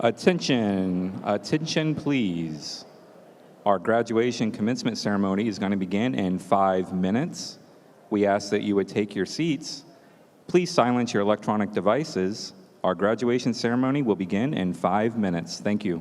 Attention, attention please. Our graduation commencement ceremony is going to begin in 5 minutes. We ask that you would take your seats. Please silence your electronic devices. Our graduation ceremony will begin in 5 minutes. Thank you.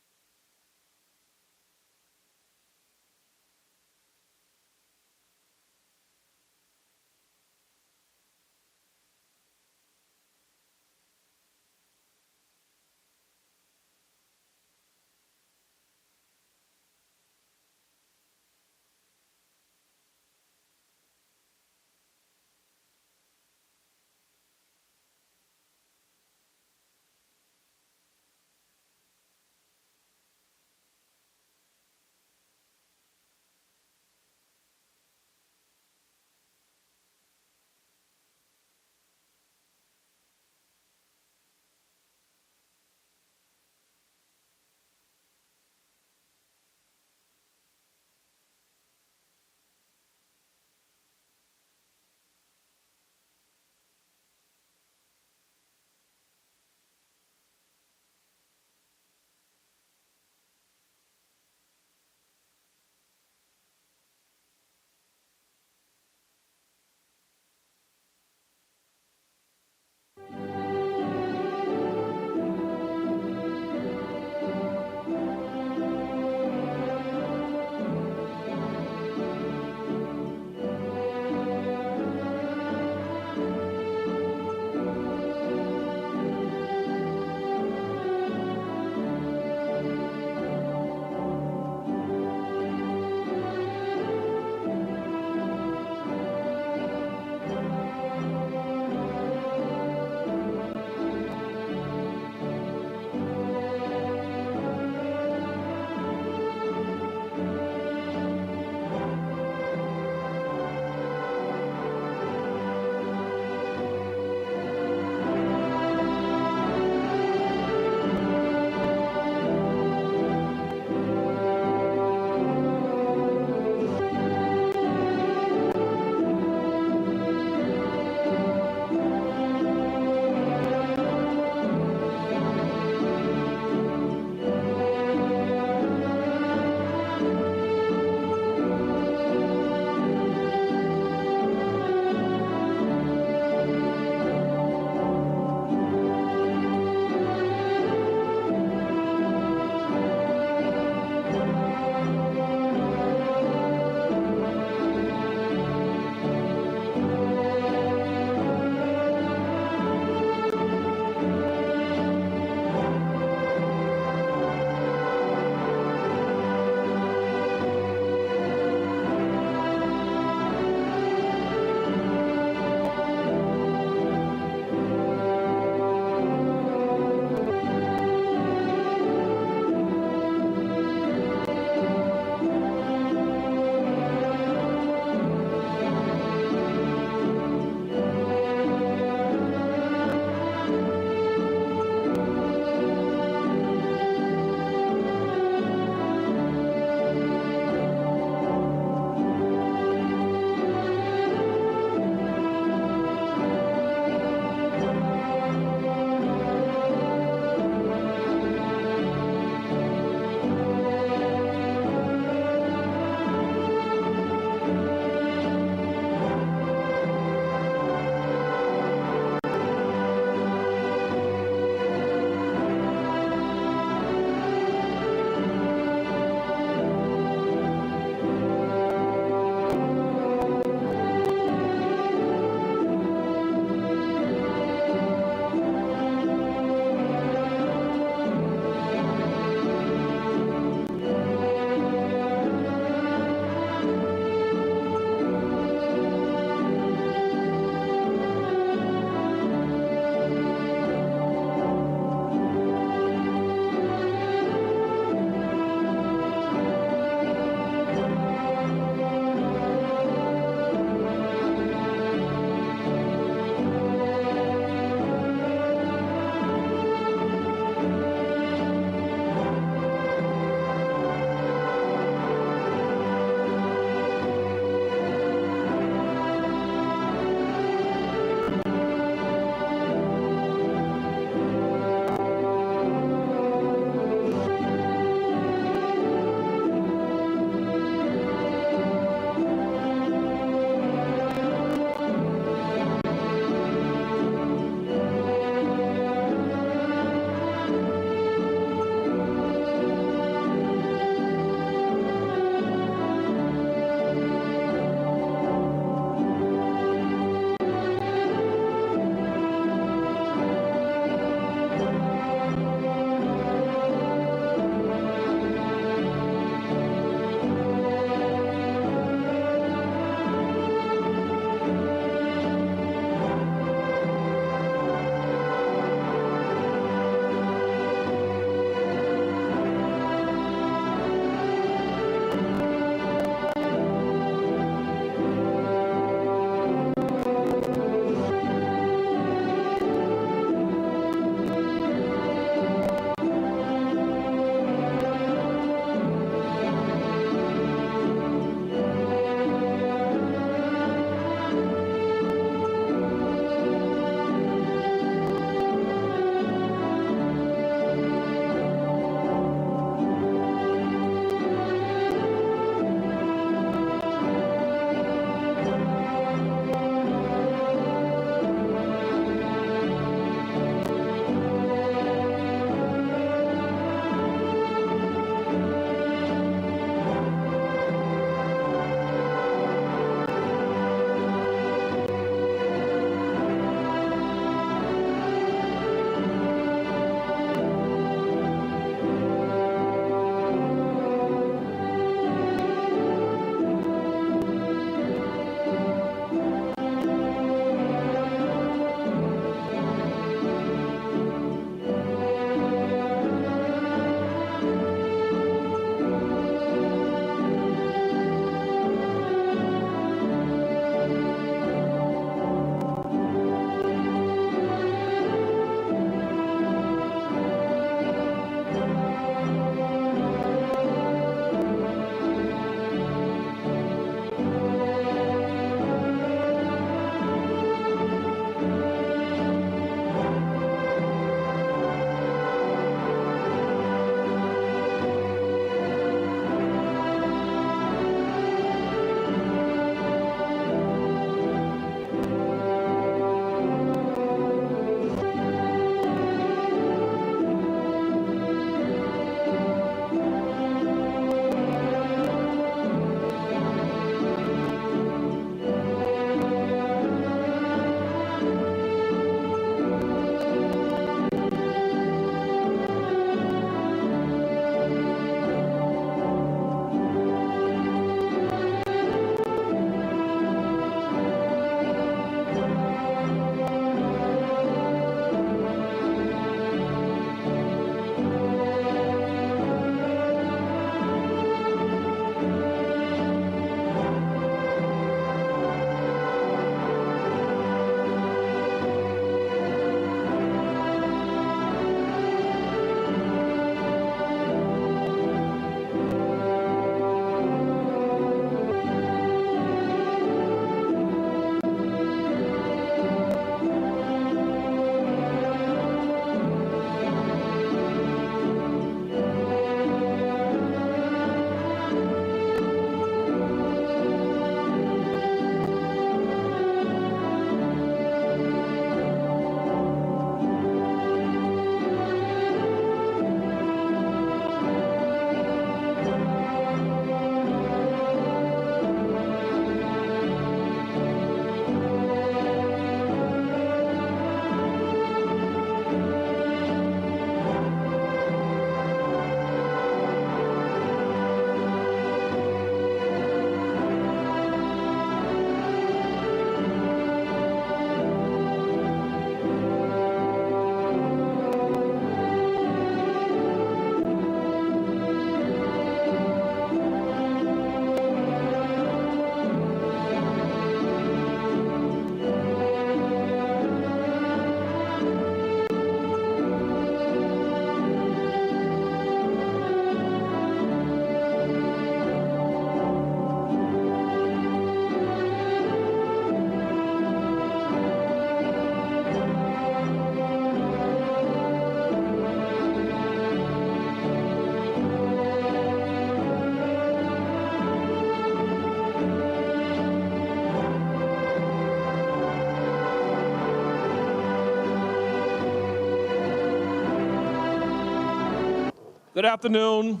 Good afternoon.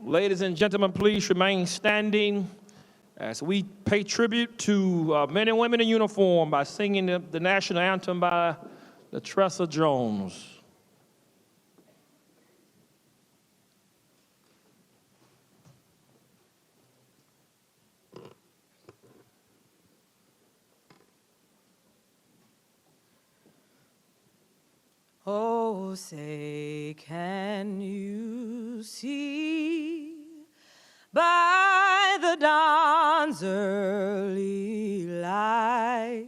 Ladies and gentlemen, please remain standing as we pay tribute to men and women in uniform by singing the national anthem by the Trustee Jones. Oh, say, can you see by the dawn's early light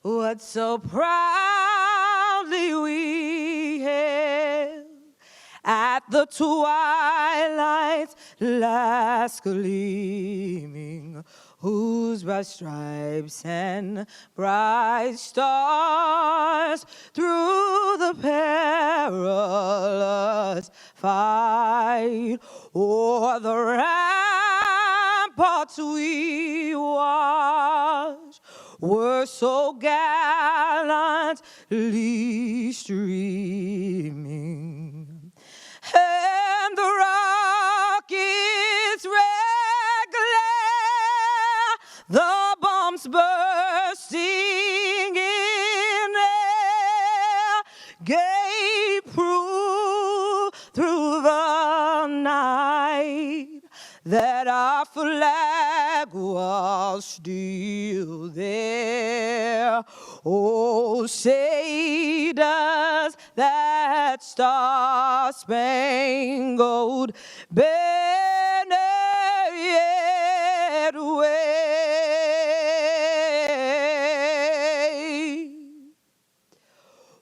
what so proudly we hailed at the twilight's last gleaming, whose bright stripes and bright stars through the perilous fight o'er the ramparts we watched were so gallantly streaming, and the rocket's red glare, the bombs bursting in air, gave proof through the night that our flag was still there. Oh, say does that star-spangled banner yet wave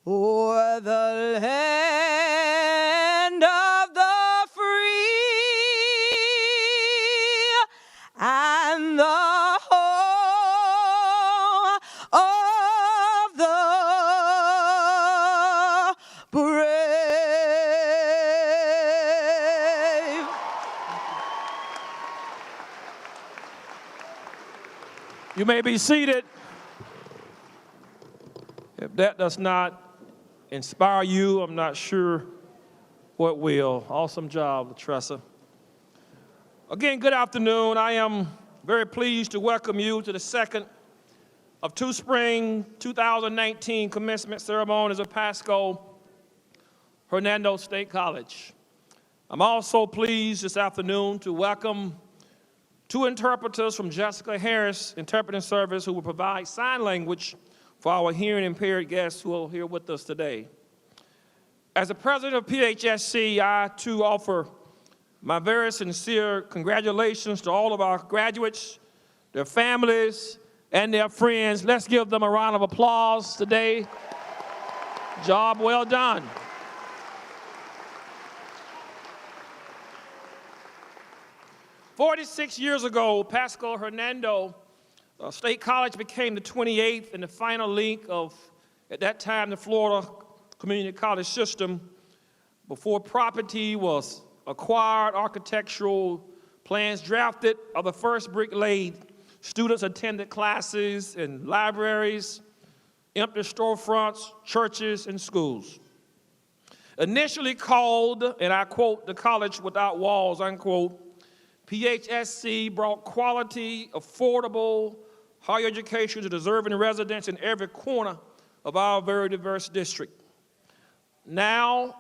o'er the land of the free and the home of the brave. You may be seated. If that does not inspire you, I'm not sure what will. Awesome job, Trustee. Again, good afternoon. I am very pleased to welcome you to the second of two spring 2019 commencement ceremonies of Pasco-Hernando State College. I'm also pleased this afternoon to welcome two interpreters from Jessica Harris Interpreting Service who will provide sign language for our hearing impaired guests who are here with us today. As the president of PHSC, I too offer my very sincere congratulations to all of our graduates, their families, and their friends. Let's give them a round of applause today. Job well done. "46 years ago, Pasco-Hernando State College became the 28th and the final link of, at that time, the Florida Community College system. Before property was acquired, architectural plans drafted, or the first brick laid, students attended classes in libraries, empty storefronts, churches, and schools. Initially called, and I quote, the college without walls, unquote, PHSC brought quality, affordable, higher education to deserving residents in every corner of our very diverse district. Now,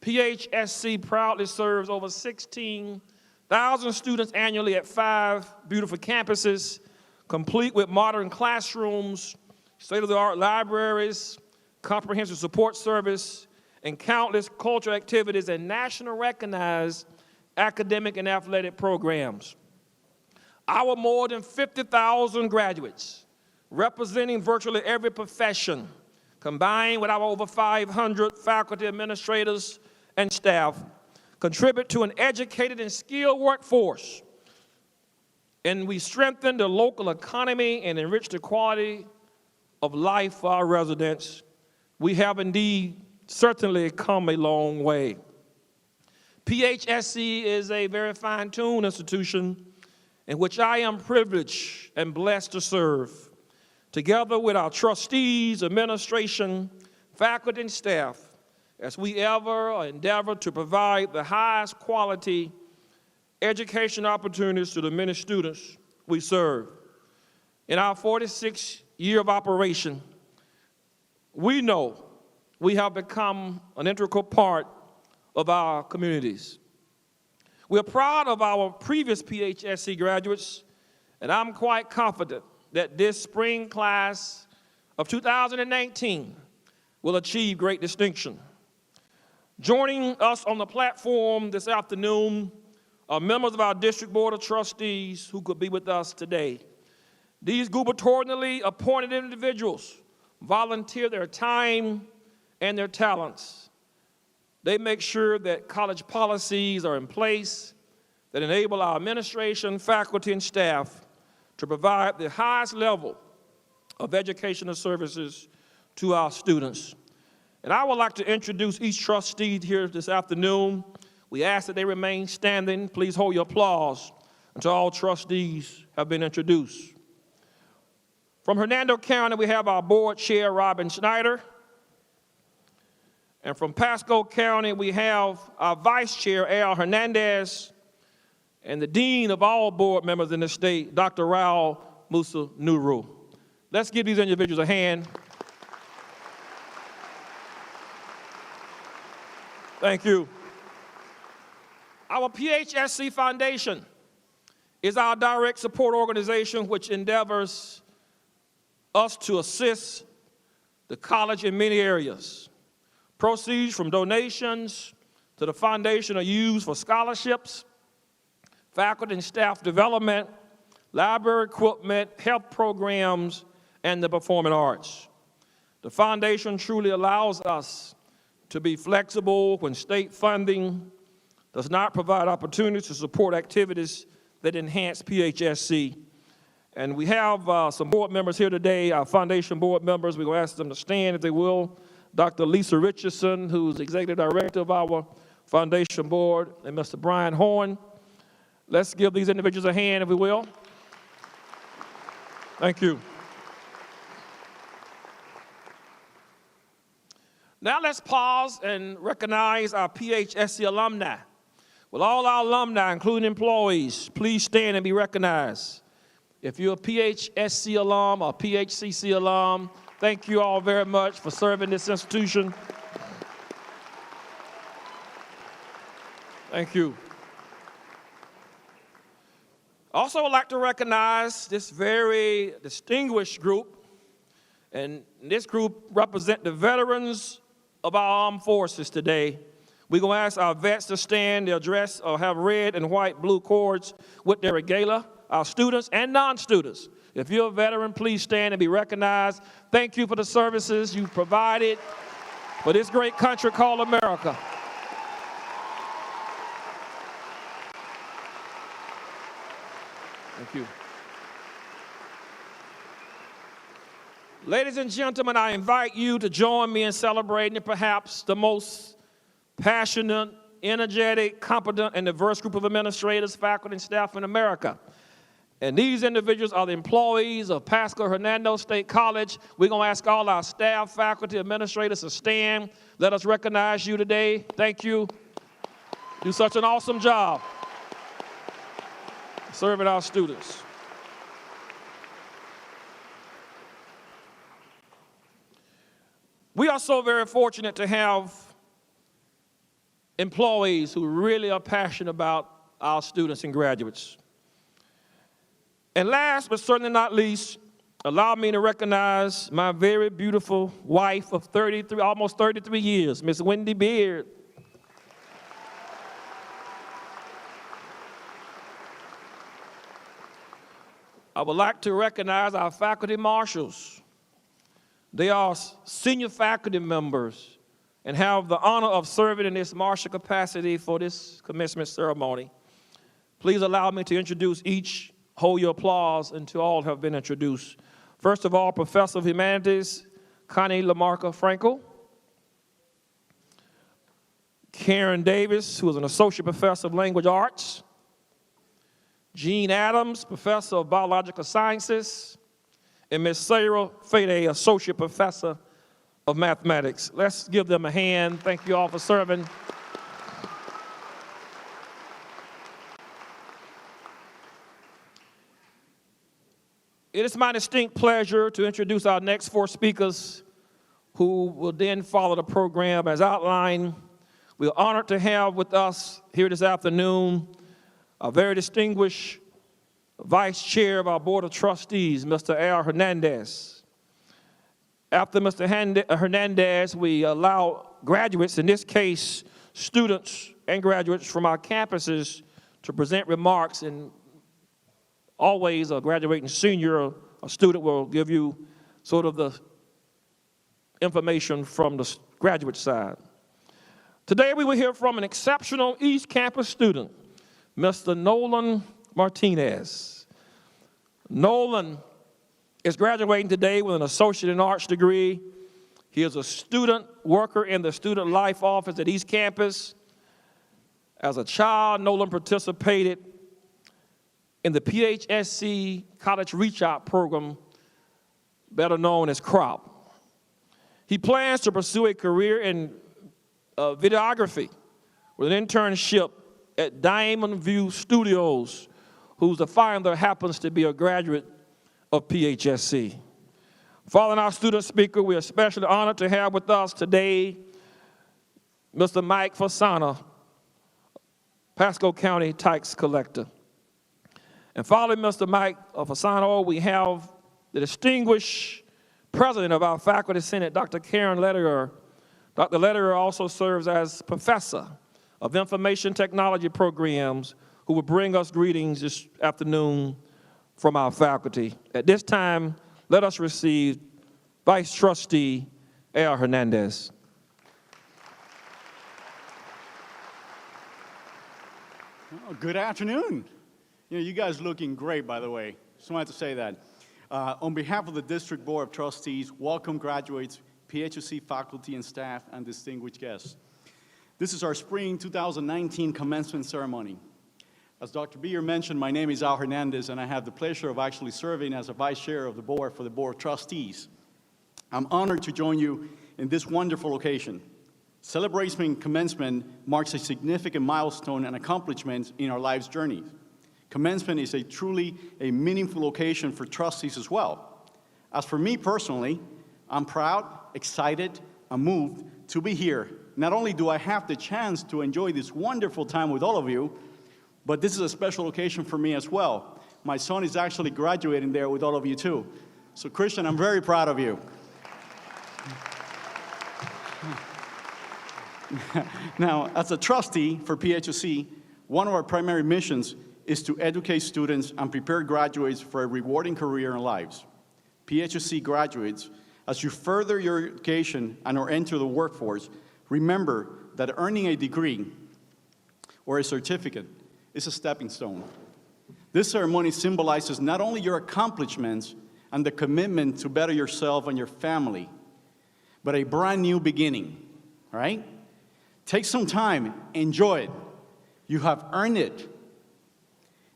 PHSC proudly serves over 16,000 students annually at 5 beautiful campuses, complete with modern classrooms, state-of-the-art libraries, comprehensive support service, and countless cultural activities and national recognized academic and athletic programs. Our more than 50,000 graduates, representing virtually every profession, combined with our over 500 faculty, administrators, and staff, contribute to an educated and skilled workforce. And we strengthen the local economy and enrich the quality of life for our residents. We have indeed certainly come a long way. PHSC is a very fine-tuned institution in which I am privileged and blessed to serve. Together with our trustees, administration, faculty, and staff, as we ever endeavor to provide the highest quality education opportunities to the many students we serve. In our 46th year of operation, we know we have become an integral part of our communities. We're proud of our previous PHSC graduates, and I'm quite confident that this spring class of 2019 will achieve great distinction. Joining us on the platform this afternoon are members of our District Board of Trustees who could be with us today. These gubernatorially appointed individuals volunteer their time and their talents. They make sure that college policies are in place that enable our administration, faculty, and staff to provide the highest level of educational services to our students. And I would like to introduce each trustee here this afternoon. We ask that they remain standing. Please hold your applause until all trustees have been introduced. From Hernando County, we have our board chair, Robin Schneider. And from Pasco County, we have our vice chair, Al Hernandez, and the dean of all board members in the state, Dr. Raul Musa Nuru. Let's give these individuals a hand. Thank you. Our PHSC Foundation is our direct support organization which endeavors us to assist the college in many areas. Proceeds from donations to the foundation are used for scholarships, faculty and staff development, library equipment, health programs, and the performing arts. The foundation truly allows us to be flexible when state funding does not provide opportunities to support activities that enhance PHSC. And we have some board members here today, our foundation board members. We're going to ask them to stand if they will. Dr. Lisa Richardson, who's executive director of our foundation board, and Mr. Brian Horn. Let's give these individuals a hand, if we will. Thank you. Now let's pause and recognize our PHSC alumni. Will all our alumni, including employees, please stand and be recognized. If you're a PHSC alum or PHCC alum, thank you all very much for serving this institution. Thank you. Also, I'd like to recognize this very distinguished group, and this group represents the veterans of our armed forces today. We're going to ask our vets to stand, they'll dress or have red and white blue cords with their regalia, our students and non-students. If you're a veteran, please stand and be recognized. Thank you for the services you've provided for this great country called America. Thank you. Ladies and gentlemen, I invite you to join me in celebrating perhaps the most passionate, energetic, competent, and diverse group of administrators, faculty, and staff in America. And these individuals are the employees of Pasco-Hernando State College. We're going to ask all our staff, faculty, administrators to stand. Let us recognize you today. Thank you. Do such an awesome job serving our students. We are so very fortunate to have employees who really are passionate about our students and graduates. And last but certainly not least, allow me to recognize my very beautiful wife of almost 33 years, Miss Wendy Beard. I would like to recognize our faculty marshals. They are senior faculty members and have the honor of serving in this marshal capacity for this commencement ceremony. Please allow me to introduce each. Hold your applause until all have been introduced. First of all, Professor of Humanities, Connie Lamarca Frankel. Karen Davis, who is an Associate Professor of Language Arts. Jean Adams, Professor of Biological Sciences. And Ms. Sarah Fede, Associate Professor of Mathematics. Let's give them a hand. Thank you all for serving. It is my distinct pleasure to introduce our next four speakers who will then follow the program as outlined. We're honored to have with us here this afternoon a very distinguished Vice Chair of our Board of Trustees, Mr. Al Hernandez. After Mr. Hernandez, we allow graduates, in this case, students and graduates from our campuses, to present remarks, and always a graduating senior or a student will give you sort of the information from the graduate side. Today we will hear from an exceptional East Campus student, Mr. Nolan Martinez. Nolan is graduating today with an Associate in Arts degree. He is a student worker in the Student Life Office at East Campus. As a child, Nolan participated in the PHSC College Reach Out program, better known as CROP. He plans to pursue a career in videography with an internship at Diamond View Studios, whose founder happens to be a graduate of PHSC. Following our student speaker, we are especially honored to have with us today Mr. Mike Fasana, Pasco County Tax Collector. And following Mr. Mike Fasano, we have the distinguished president of our Faculty Senate, Dr. Karen Lederer. Dr. Lederer also serves as professor of information technology programs, who will bring us greetings this afternoon from our faculty. At this time, let us receive Vice Trustee Al Hernandez. Oh, good afternoon. You guys looking great, by the way. Just wanted to say that. On behalf of the District Board of Trustees, welcome graduates, PHSC faculty and staff, and distinguished guests. This is our spring 2019 commencement ceremony. As Dr. Beer mentioned, my name is Al Hernandez, and I have the pleasure of actually serving as a vice chair of the board for the Board of Trustees. I'm honored to join you in this wonderful occasion. Celebrating commencement marks a significant milestone and accomplishment in our life's journey. Commencement is truly a meaningful occasion for trustees as well. As for me personally, I'm proud, excited, and moved to be here. Not only do I have the chance to enjoy this wonderful time with all of you, but this is a special occasion for me as well. My son is actually graduating there with all of you too. So Christian, I'm very proud of you. Now, as a trustee for PHSC, one of our primary missions is to educate students and prepare graduates for a rewarding career in lives. PHSC graduates, as you further your education and or enter the workforce, remember that earning a degree or a certificate is a stepping stone. This ceremony symbolizes not only your accomplishments and the commitment to better yourself and your family, but a brand new beginning, right? Take some time, enjoy it. You have earned it.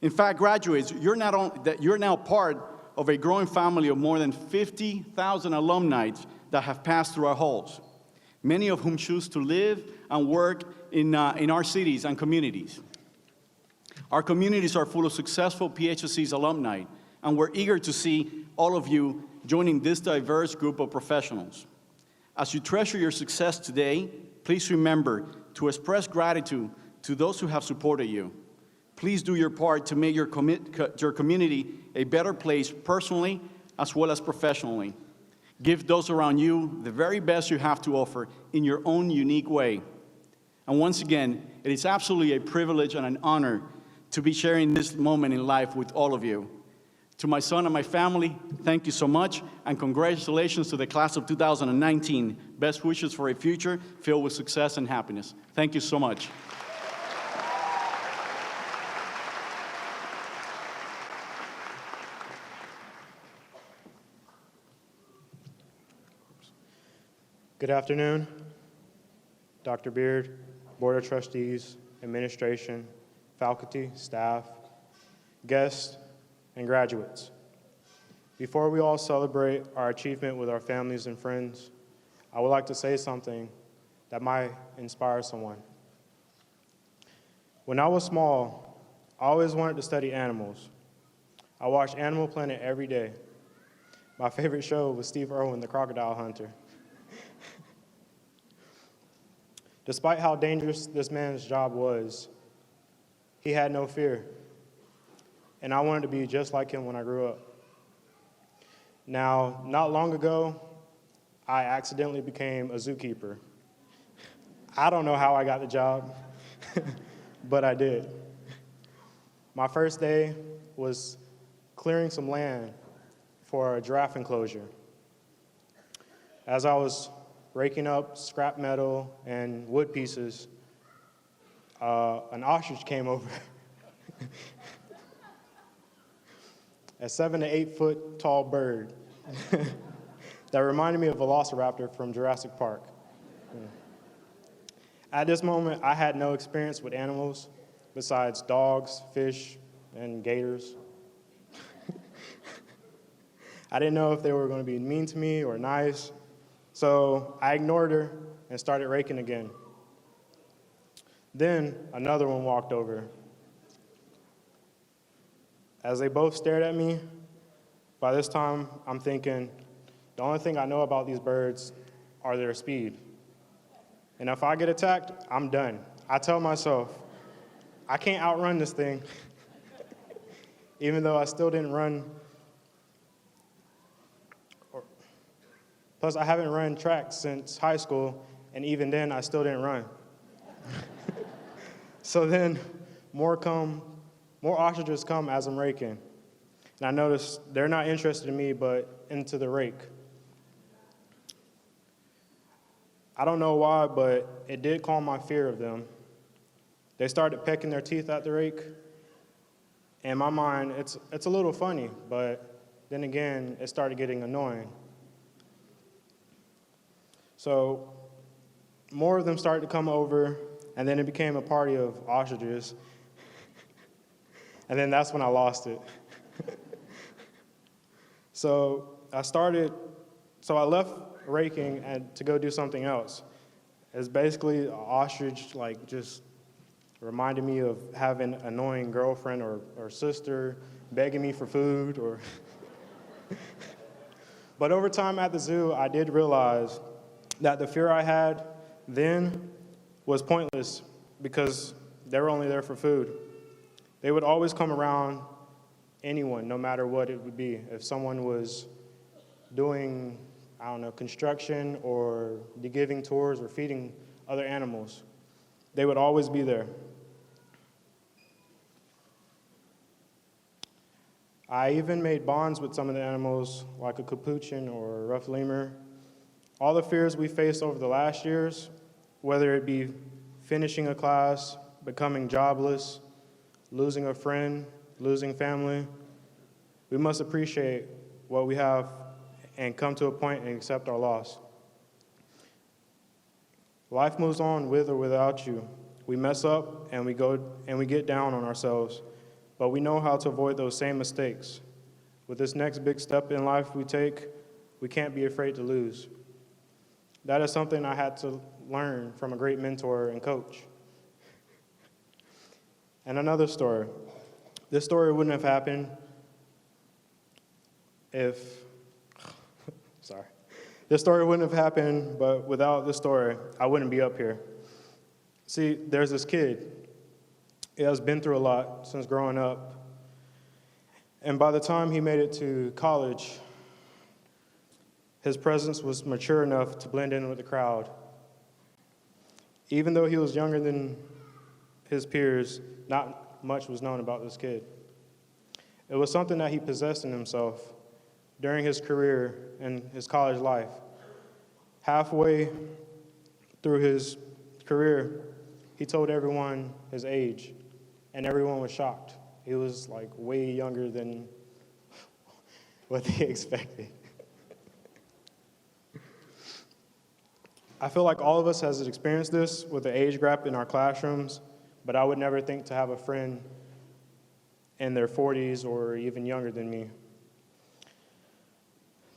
In fact, graduates, you're now part of a growing family of more than 50,000 alumni that have passed through our halls, many of whom choose to live and work in our cities and communities. Our communities are full of successful PHSC's alumni, and we're eager to see all of you joining this diverse group of professionals. As you treasure your success today, please remember to express gratitude to those who have supported you. Please do your part to make your community a better place personally as well as professionally. Give those around you the very best you have to offer in your own unique way. And once again, it is absolutely a privilege and an honor to be sharing this moment in life with all of you. To my son and my family, thank you so much, and congratulations to the class of 2019. Best wishes for a future filled with success and happiness. Thank you so much. Good afternoon, Dr. Beard, Board of Trustees, administration, faculty, staff, guests, and graduates. Before we all celebrate our achievement with our families and friends, I would like to say something that might inspire someone. When I was small, I always wanted to study animals. I watched Animal Planet every day. My favorite show was Steve Irwin, the Crocodile Hunter. Despite how dangerous this man's job was, he had no fear. And I wanted to be just like him when I grew up. Now, not long ago, I accidentally became a zookeeper. I don't know how I got the job, but I did. My first day was clearing some land for a giraffe enclosure. As I was raking up scrap metal and wood pieces, an ostrich came over. A 7 to 8 foot tall bird that reminded me of Velociraptor from Jurassic Park. At this moment, I had no experience with animals besides dogs, fish, and gators. I didn't know if they were going to be mean to me or nice, so I ignored her and started raking again. Then another one walked over. As they both stared at me, by this time I'm thinking, the only thing I know about these birds are their speed. And if I get attacked, I'm done. I tell myself, I can't outrun this thing, even though I still didn't run. Plus, I haven't run track since high school, and even then, I still didn't run. So then, more ostriches come as I'm raking. And I notice they're not interested in me, but into the rake. I don't know why, but it did calm my fear of them. They started pecking their teeth at the rake. In my mind, it's a little funny, but then again, it started getting annoying. So more of them started to come over, and then it became a party of ostriches. And then that's when I lost it. So I left raking and to go do something else. It's basically an ostrich, like, just reminded me of having an annoying girlfriend or sister begging me for food or But over time at the zoo, I did realize that the fear I had then was pointless because they were only there for food. They would always come around anyone, no matter what it would be. If someone was doing, construction or giving tours or feeding other animals, they would always be there. I even made bonds with some of the animals, like a capuchin or a rough lemur. All the fears we faced over the last years, whether it be finishing a class, becoming jobless, losing a friend, losing family, we must appreciate what we have and come to a point and accept our loss. Life moves on with or without you. We mess up and we get down on ourselves, but we know how to avoid those same mistakes. With this next big step in life we take, we can't be afraid to lose. That is something I had to learn from a great mentor and coach. And another story. This story wouldn't have happened This story wouldn't have happened, but without this story, I wouldn't be up here. See, there's this kid. He has been through a lot since growing up. And by the time he made it to college, his presence was mature enough to blend in with the crowd. Even though he was younger than his peers, not much was known about this kid. It was something that he possessed in himself during his career and his college life. Halfway through his career, he told everyone his age, and everyone was shocked. He was like way younger than what they expected. I feel like all of us has experienced this with the age gap in our classrooms, but I would never think to have a friend in their 40s or even younger than me.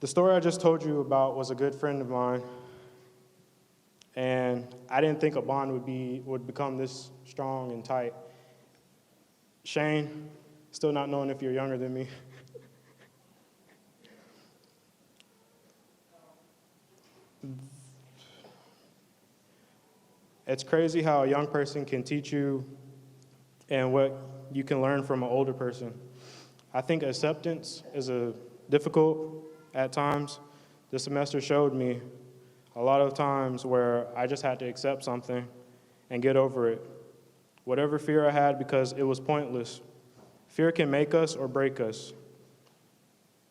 The story I just told you about was a good friend of mine. and I didn't think a bond would become this strong and tight. Shane, still not knowing if you're younger than me. It's crazy how a young person can teach you and what you can learn from an older person. I think acceptance is difficult at times. This semester showed me a lot of times where I just had to accept something and get over it. Whatever fear I had, because it was pointless. Fear can make us or break us.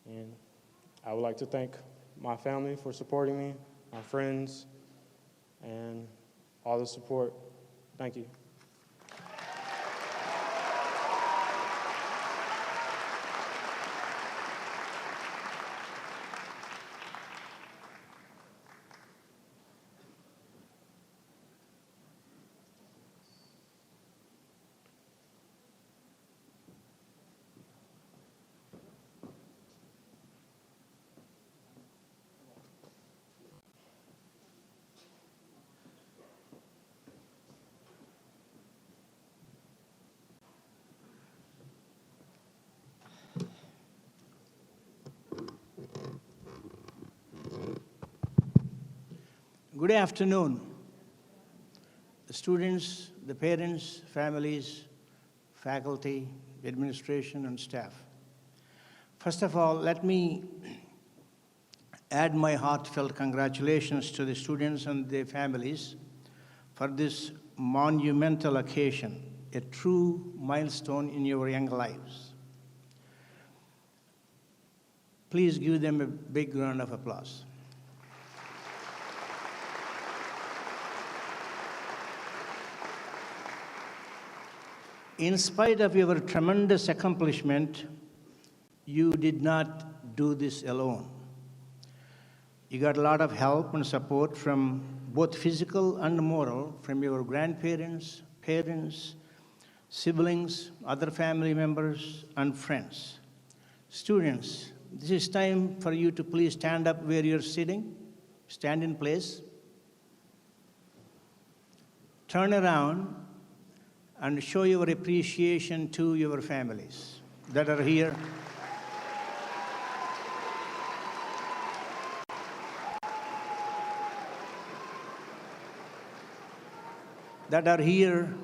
And I would like to thank my family for supporting me, my friends, and all the support. Thank you. Good afternoon. The students, the parents, families, faculty, administration, and staff. First of all, let me add my heartfelt congratulations to the students and their families for this monumental occasion, a true milestone in your young lives. Please give them a big round of applause. In spite of your tremendous accomplishment, you did not do this alone. You got a lot of help and support from both physical and moral from your grandparents, parents, siblings, other family members, and friends. Students, this is time for you to please stand up where you're sitting. Stand in place. Turn around and show your appreciation to your families that are here. That are here,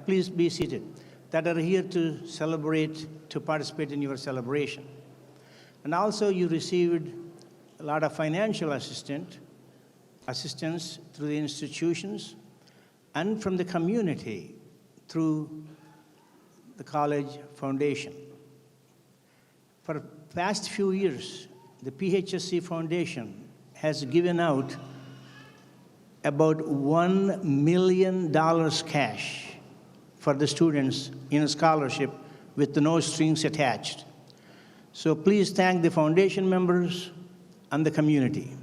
please be seated. That are here to celebrate, to participate in your celebration. And also you received a lot of financial assistance through the institutions and from the community through the college foundation. For the past few years, the PHSC Foundation has given out about $1 million cash for the students in a scholarship with no strings attached. So please thank the foundation members and the community.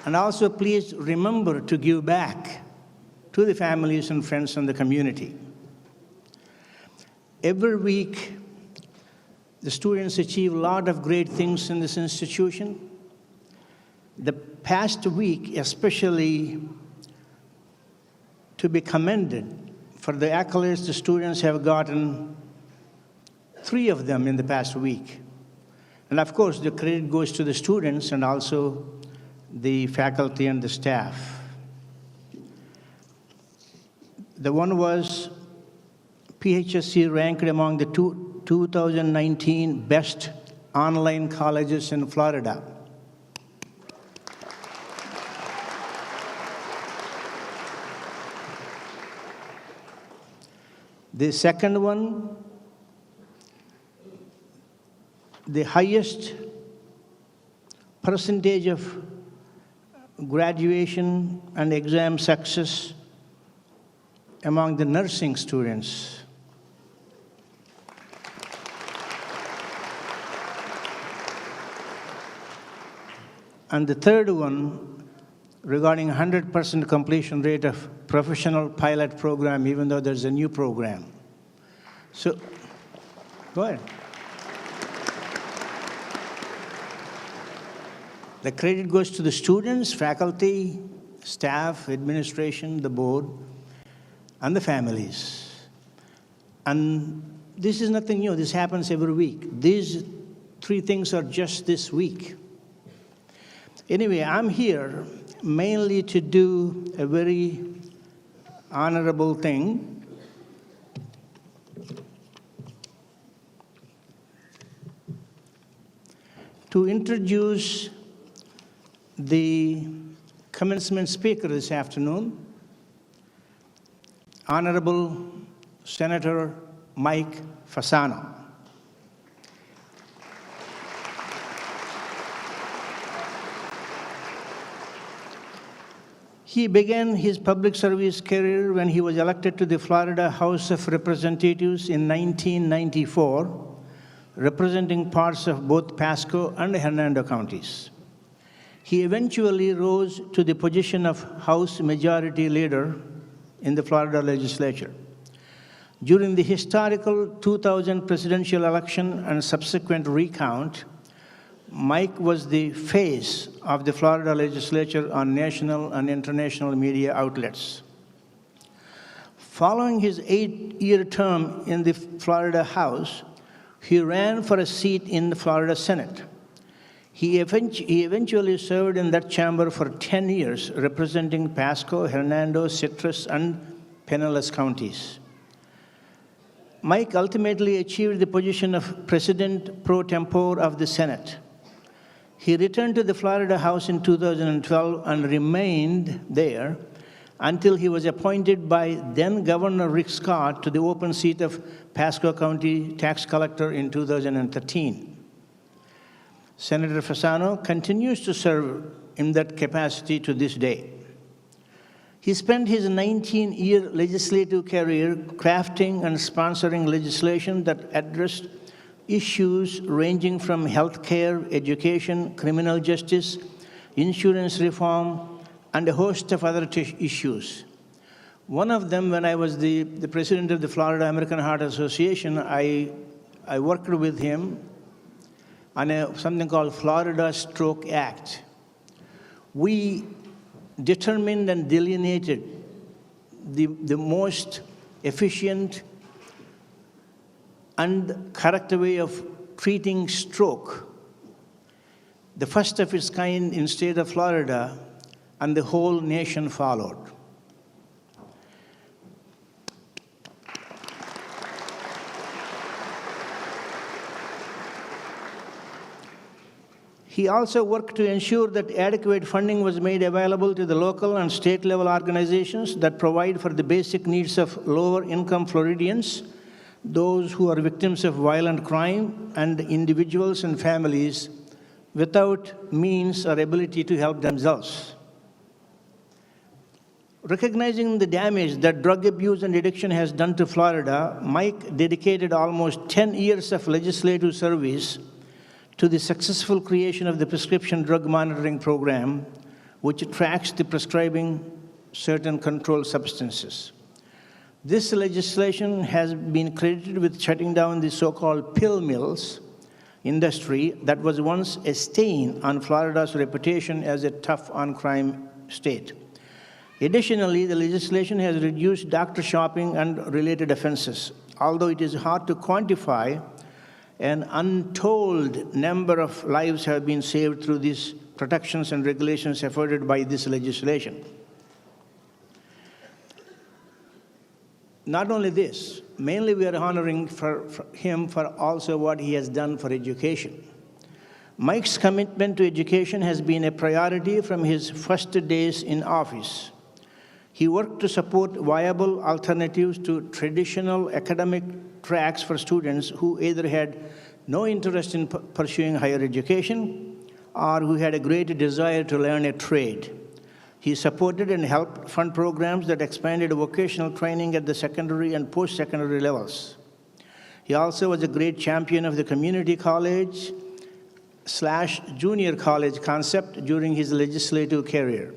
And also, please remember to give back to the families and friends and the community. Every week, the students achieve a lot of great things in this institution. The past week, especially, to be commended for the accolades the students have gotten, 3 of them in the past week. And of course, the credit goes to the students and also the faculty and the staff. The one was PHSC ranked among the 2019 best online colleges in Florida. The second one, the highest percentage of graduation and exam success among the nursing students. And the third one, regarding 100% completion rate of professional pilot program, even though there's a new program. So, go ahead. The credit goes to the students, faculty, staff, administration, the board, and the families. And this is nothing new. This happens every week. These three things are just this week. Anyway, I'm here mainly to do a very honorable thing. To introduce the commencement speaker this afternoon, Honorable Senator Mike Fasano. He began his public service career when he was elected to the Florida House of Representatives in 1994, representing parts of both Pasco and Hernando counties. He eventually rose to the position of House Majority Leader in the Florida legislature. During the historical 2000 presidential election and subsequent recount, Mike was the face of the Florida legislature on national and international media outlets. Following his 8-year term in the Florida House, he ran for a seat in the Florida Senate. He eventually served in that chamber for 10 years, representing Pasco, Hernando, Citrus, and Pinellas counties. Mike ultimately achieved the position of President pro tempore of the Senate. He returned to the Florida House in 2012 and remained there until he was appointed by then Governor Rick Scott to the open seat of Pasco County tax collector in 2013. Senator Fasano continues to serve in that capacity to this day. He spent his 19-year legislative career crafting and sponsoring legislation that addressed issues ranging from healthcare, education, criminal justice, insurance reform, and a host of other issues. One of them, when I was the president of the Florida American Heart Association, I worked with him on something called Florida Stroke Act. We determined and delineated the most efficient and correct way of treating stroke, the first of its kind in state of Florida, and the whole nation followed. He also worked to ensure that adequate funding was made available to the local and state level organizations that provide for the basic needs of lower income Floridians, those who are victims of violent crime, and individuals and families without means or ability to help themselves. Recognizing the damage that drug abuse and addiction has done to Florida, Mike dedicated almost 10 years of legislative service to the successful creation of the Prescription Drug Monitoring Program, which tracks the prescribing certain controlled substances. This legislation has been credited with shutting down the so-called pill mills industry that was once a stain on Florida's reputation as a tough-on-crime state. Additionally, the legislation has reduced doctor shopping and related offenses. Although it is hard to quantify, an untold number of lives have been saved through these protections and regulations afforded by this legislation. Not only this, mainly we are honoring him for also what he has done for education. Mike's commitment to education has been a priority from his first days in office. He worked to support viable alternatives to traditional academic tracks for students who either had no interest in pursuing higher education or who had a great desire to learn a trade. He supported and helped fund programs that expanded vocational training at the secondary and post-secondary levels. He also was a great champion of the community college/junior college concept during his legislative career.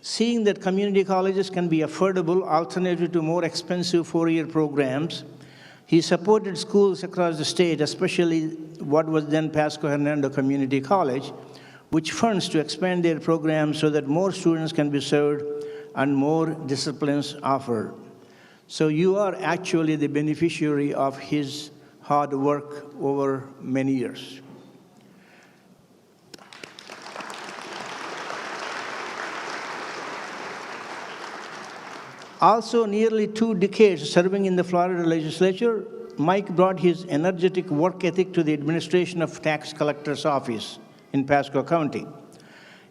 Seeing that community colleges can be affordable alternative to more expensive four-year programs, he supported schools across the state, especially what was then Pasco-Hernando Community College, which funds to expand their programs so that more students can be served and more disciplines offered. So you are actually the beneficiary of his hard work over many years. Also, nearly 2 decades serving in the Florida legislature, Mike brought his energetic work ethic to the administration of tax collector's office in Pasco County.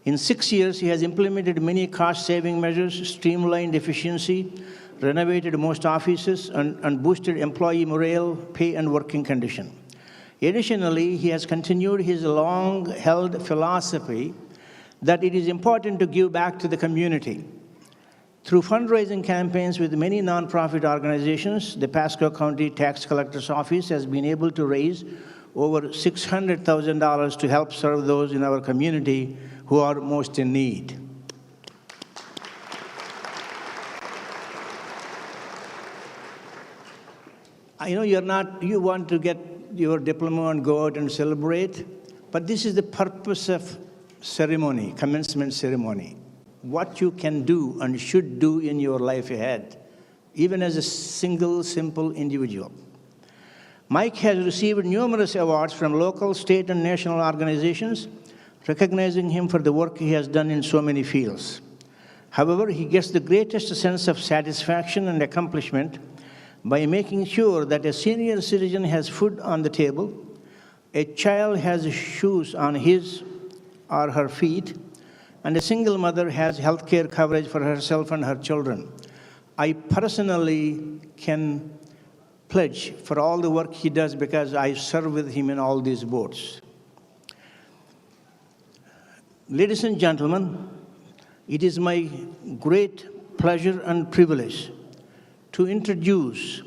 In 6 years, he has implemented many cost-saving measures, streamlined efficiency, renovated most offices, and boosted employee morale, pay, and working condition. Additionally, he has continued his long-held philosophy that it is important to give back to the community. Through fundraising campaigns with many nonprofit organizations, the Pasco County Tax Collector's Office has been able to raise over $600,000 to help serve those in our community who are most in need. I know you want to get your diploma and go out and celebrate, but this is the purpose of ceremony, commencement ceremony. What you can do and should do in your life ahead, even as a single, simple individual. Mike has received numerous awards from local, state, and national organizations, recognizing him for the work he has done in so many fields. However, he gets the greatest sense of satisfaction and accomplishment by making sure that a senior citizen has food on the table, a child has shoes on his or her feet, and a single mother has health care coverage for herself and her children. I personally can pledge for all the work he does because I serve with him in all these boards. Ladies and gentlemen, it is my great pleasure and privilege to introduce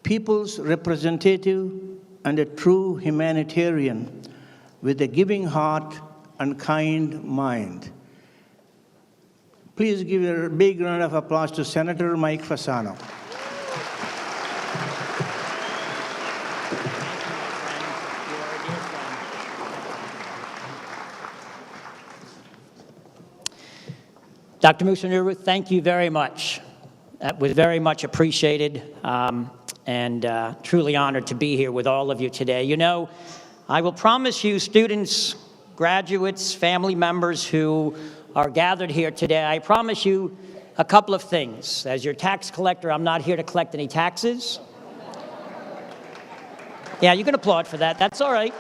people's representative and a true humanitarian with a giving heart and kind mind. Please give a big round of applause to Senator Mike Fasano. Dr. Musunuru, thank you very much. That was very much appreciated, and truly honored to be here with all of you today. You know, I will promise you, students, graduates, family members who are gathered here today, I promise you a couple of things. As your tax collector, I'm not here to collect any taxes. Yeah, you can applaud for that. That's all right.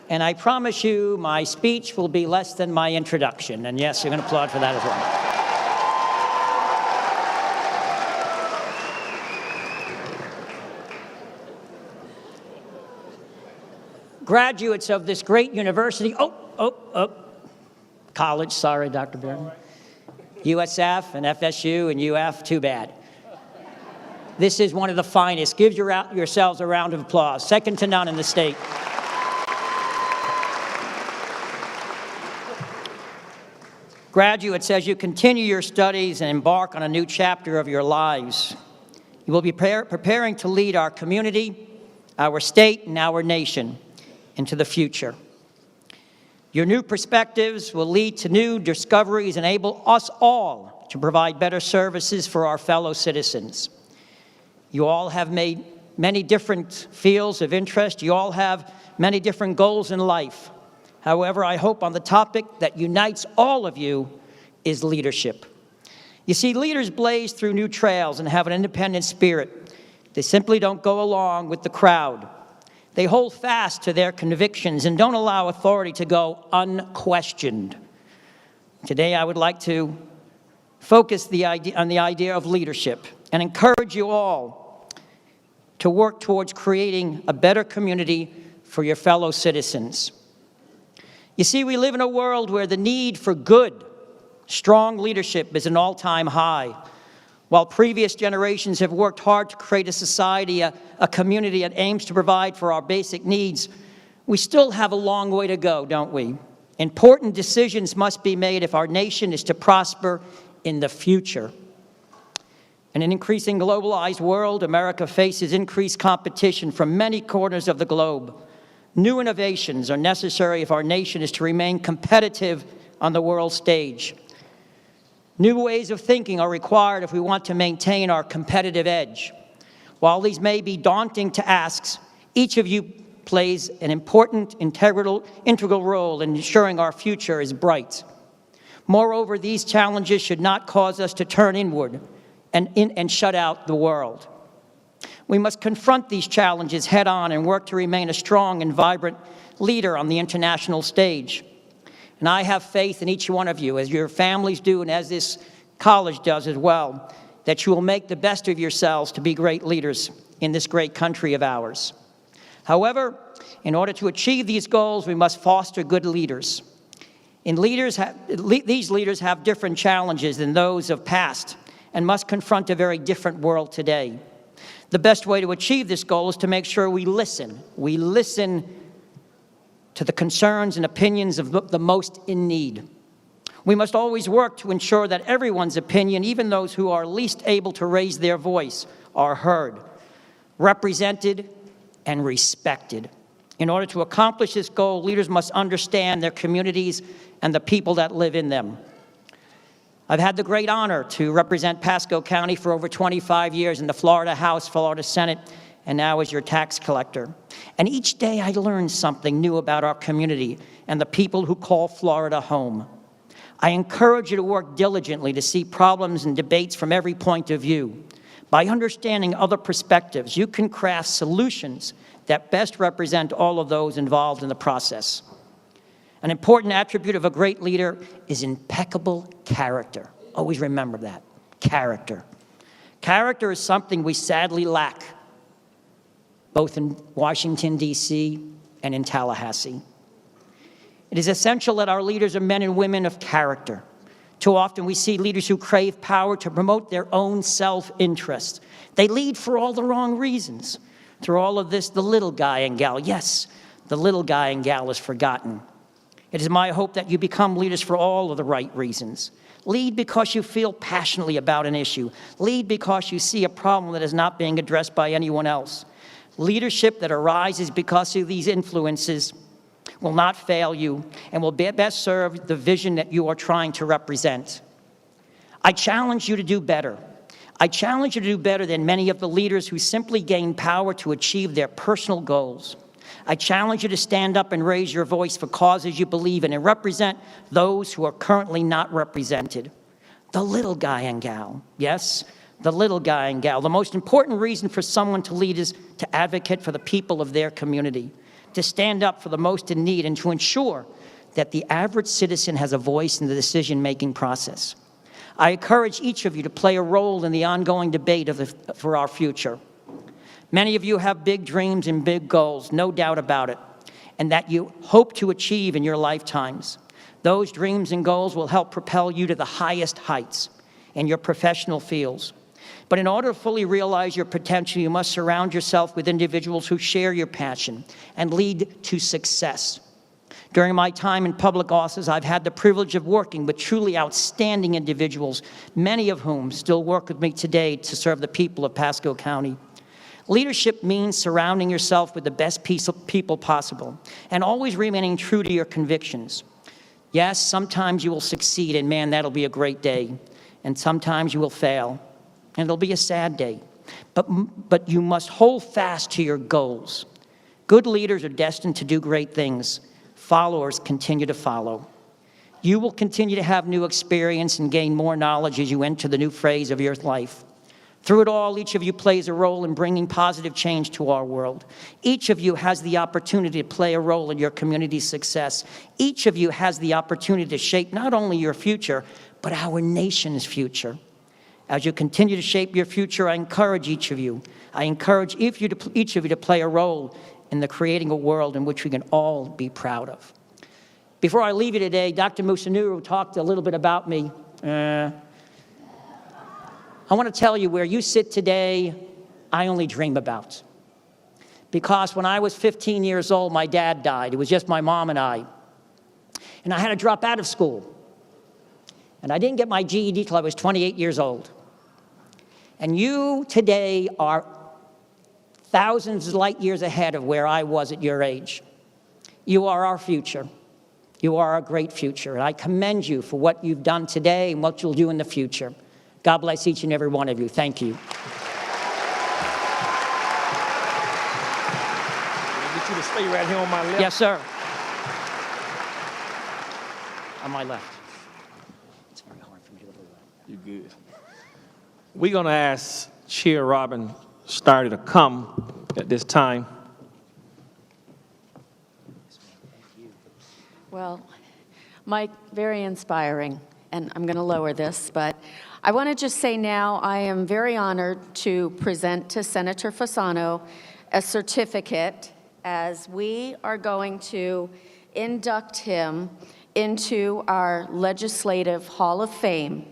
And I promise you my speech will be less than my introduction. And yes, you can applaud for that as well. Graduates of this great university, college, sorry, Dr. Byrne. USF and FSU and UF, too bad. This is one of the finest. Give yourselves a round of applause. Second to none in the state. Graduates, as you continue your studies and embark on a new chapter of your lives, you will be preparing to lead our community, our state, and our nation into the future. Your new perspectives will lead to new discoveries, enable us all to provide better services for our fellow citizens. You all have made many different fields of interest. You all have many different goals in life. However, I hope on the topic that unites all of you is leadership. You see, leaders blaze through new trails and have an independent spirit. They simply don't go along with the crowd. They hold fast to their convictions and don't allow authority to go unquestioned. Today, I would like to focus on the idea of leadership and encourage you all to work towards creating a better community for your fellow citizens. You see, we live in a world where the need for good, strong leadership is an all-time high. While previous generations have worked hard to create a society, a community that aims to provide for our basic needs, we still have a long way to go, don't we? Important decisions must be made if our nation is to prosper in the future. In an increasing globalized world, America faces increased competition from many corners of the globe. New innovations are necessary if our nation is to remain competitive on the world stage. New ways of thinking are required if we want to maintain our competitive edge. While these may be daunting tasks, each of you plays an important integral role in ensuring our future is bright. Moreover, these challenges should not cause us to turn inward and shut out the world. We must confront these challenges head-on and work to remain a strong and vibrant leader on the international stage. And I have faith in each one of you, as your families do and as this college does as well, that you will make the best of yourselves to be great leaders in this great country of ours. However, in order to achieve these goals, we must foster good leaders. These leaders have different challenges than those of past and must confront a very different world today. The best way to achieve this goal is to make sure we listen. We listen to the concerns and opinions of the most in need. We must always work to ensure that everyone's opinion, even those who are least able to raise their voice, are heard, represented, and respected. In order to accomplish this goal, leaders must understand their communities and the people that live in them. I've had the great honor to represent Pasco County for over 25 years in the Florida House, Florida Senate, and now as your tax collector. And each day I learn something new about our community and the people who call Florida home. I encourage you to work diligently to see problems and debates from every point of view. By understanding other perspectives, you can craft solutions that best represent all of those involved in the process. An important attribute of a great leader is impeccable character. Always remember that, character. Character is something we sadly lack, both in Washington, D.C. and in Tallahassee. It is essential that our leaders are men and women of character. Too often we see leaders who crave power to promote their own self-interest. They lead for all the wrong reasons. Through all of this, the little guy and gal, yes, the little guy and gal is forgotten. It is my hope that you become leaders for all of the right reasons. Lead because you feel passionately about an issue. Lead because you see a problem that is not being addressed by anyone else. Leadership that arises because of these influences will not fail you and will best serve the vision that you are trying to represent. I challenge you to do better. I challenge you to do better than many of the leaders who simply gain power to achieve their personal goals. I challenge you to stand up and raise your voice for causes you believe in and represent those who are currently not represented. The little guy and gal, yes, the little guy and gal. The most important reason for someone to lead is to advocate for the people of their community, to stand up for the most in need, and to ensure that the average citizen has a voice in the decision-making process. I encourage each of you to play a role in the ongoing debate for our future. Many of you have big dreams and big goals, no doubt about it, and that you hope to achieve in your lifetimes. Those dreams and goals will help propel you to the highest heights in your professional fields. But in order to fully realize your potential, you must surround yourself with individuals who share your passion and lead to success. During my time in public office, I've had the privilege of working with truly outstanding individuals, many of whom still work with me today to serve the people of Pasco County. Leadership means surrounding yourself with the best people possible and always remaining true to your convictions. Yes, sometimes you will succeed, and man, that'll be a great day. And sometimes you will fail, and it'll be a sad day. But you must hold fast to your goals. Good leaders are destined to do great things. Followers continue to follow. You will continue to have new experience and gain more knowledge as you enter the new phase of your life. Through it all, each of you plays a role in bringing positive change to our world. Each of you has the opportunity to play a role in your community's success. Each of you has the opportunity to shape not only your future, but our nation's future. As you continue to shape your future, I encourage each of you. I encourage each of you to play a role in creating a world in which we can all be proud of. Before I leave you today, Dr. Musunuru talked a little bit about me. I want to tell you, where you sit today, I only dream about. Because when I was 15 years old, my dad died. It was just my mom and I. And I had to drop out of school. And I didn't get my GED till I was 28 years old. And you today are thousands of light years ahead of where I was at your age. You are our future. You are our great future, and I commend you for what you've done today and what you'll do in the future. God bless each and every one of you. Thank you. I get you to stay right here on my left. Yes, sir. On my left. It's very hard for me to go left. You good. We're going to ask Chair Robin Starter to come at this time. Well, Mike, very inspiring, and I'm going to lower this, but I want to just say now I am very honored to present to Senator Fasano a certificate as we are going to induct him into our Legislative Hall of Fame.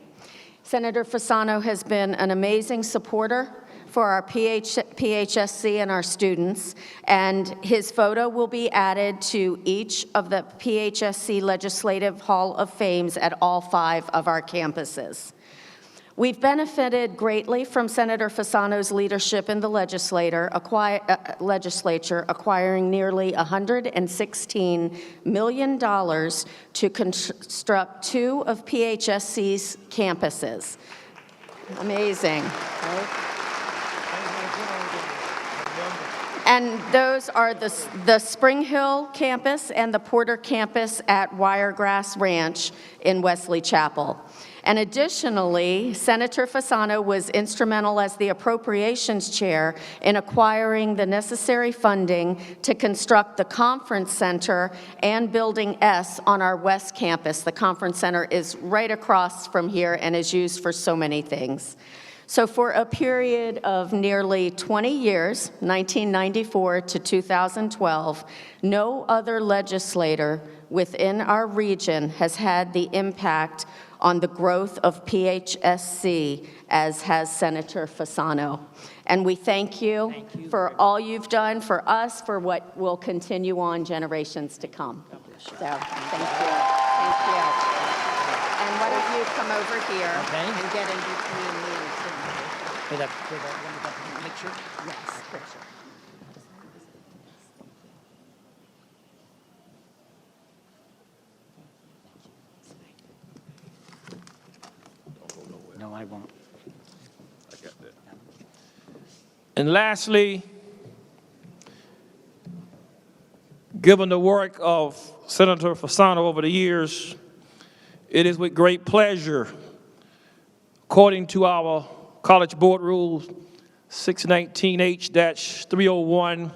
Senator Fasano has been an amazing supporter for our PHSC and our students, and his photo will be added to each of the PHSC Legislative Hall of Fames at all 5 of our campuses. We've benefited greatly from Senator Fasano's leadership in the legislature, acquiring nearly $116 million to construct 2 of PHSC's campuses. Amazing, right? And those are the Spring Hill campus and the Porter campus at Wiregrass Ranch in Wesley Chapel. And additionally, Senator Fasano was instrumental as the Appropriations Chair in acquiring the necessary funding to construct the Conference Center and Building S on our West Campus. The Conference Center is right across from here and is used for so many things. So for a period of nearly 20 years, 1994 to 2012, no other legislator within our region has had the impact on the growth of PHSC as has Senator Fasano. And we thank you for all you've done for us, for what will continue on generations to come. So thank you. Thank you. And why don't you come over here and get in between me and Tim. With a picture? Yes, picture. No, I won't. And lastly, given the work of Senator Fasano over the years, it is with great pleasure, according to our College Board Rule 619H-301,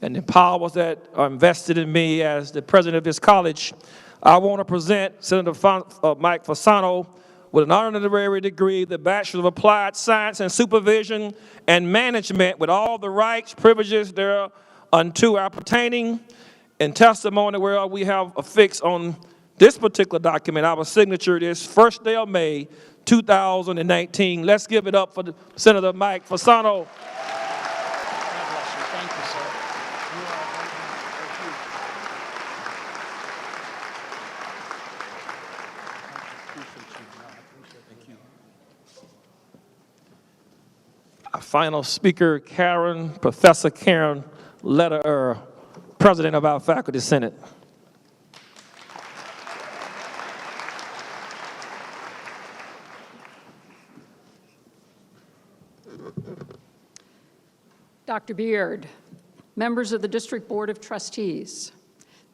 and the powers that are invested in me as the president of this college, I want to present Senator Mike Fasano with an honorary degree, the Bachelor of Applied Science and Supervision and Management, with all the rights, privileges thereunto are pertaining, and testimony where we have affixed on this particular document, our signature, this first day of May, 2019. Let's give it up for Senator Mike Fasano. Thank you, sir. Our final speaker, Professor Karen Lederer, President of our Faculty Senate. Dr. Beard, members of the District Board of Trustees,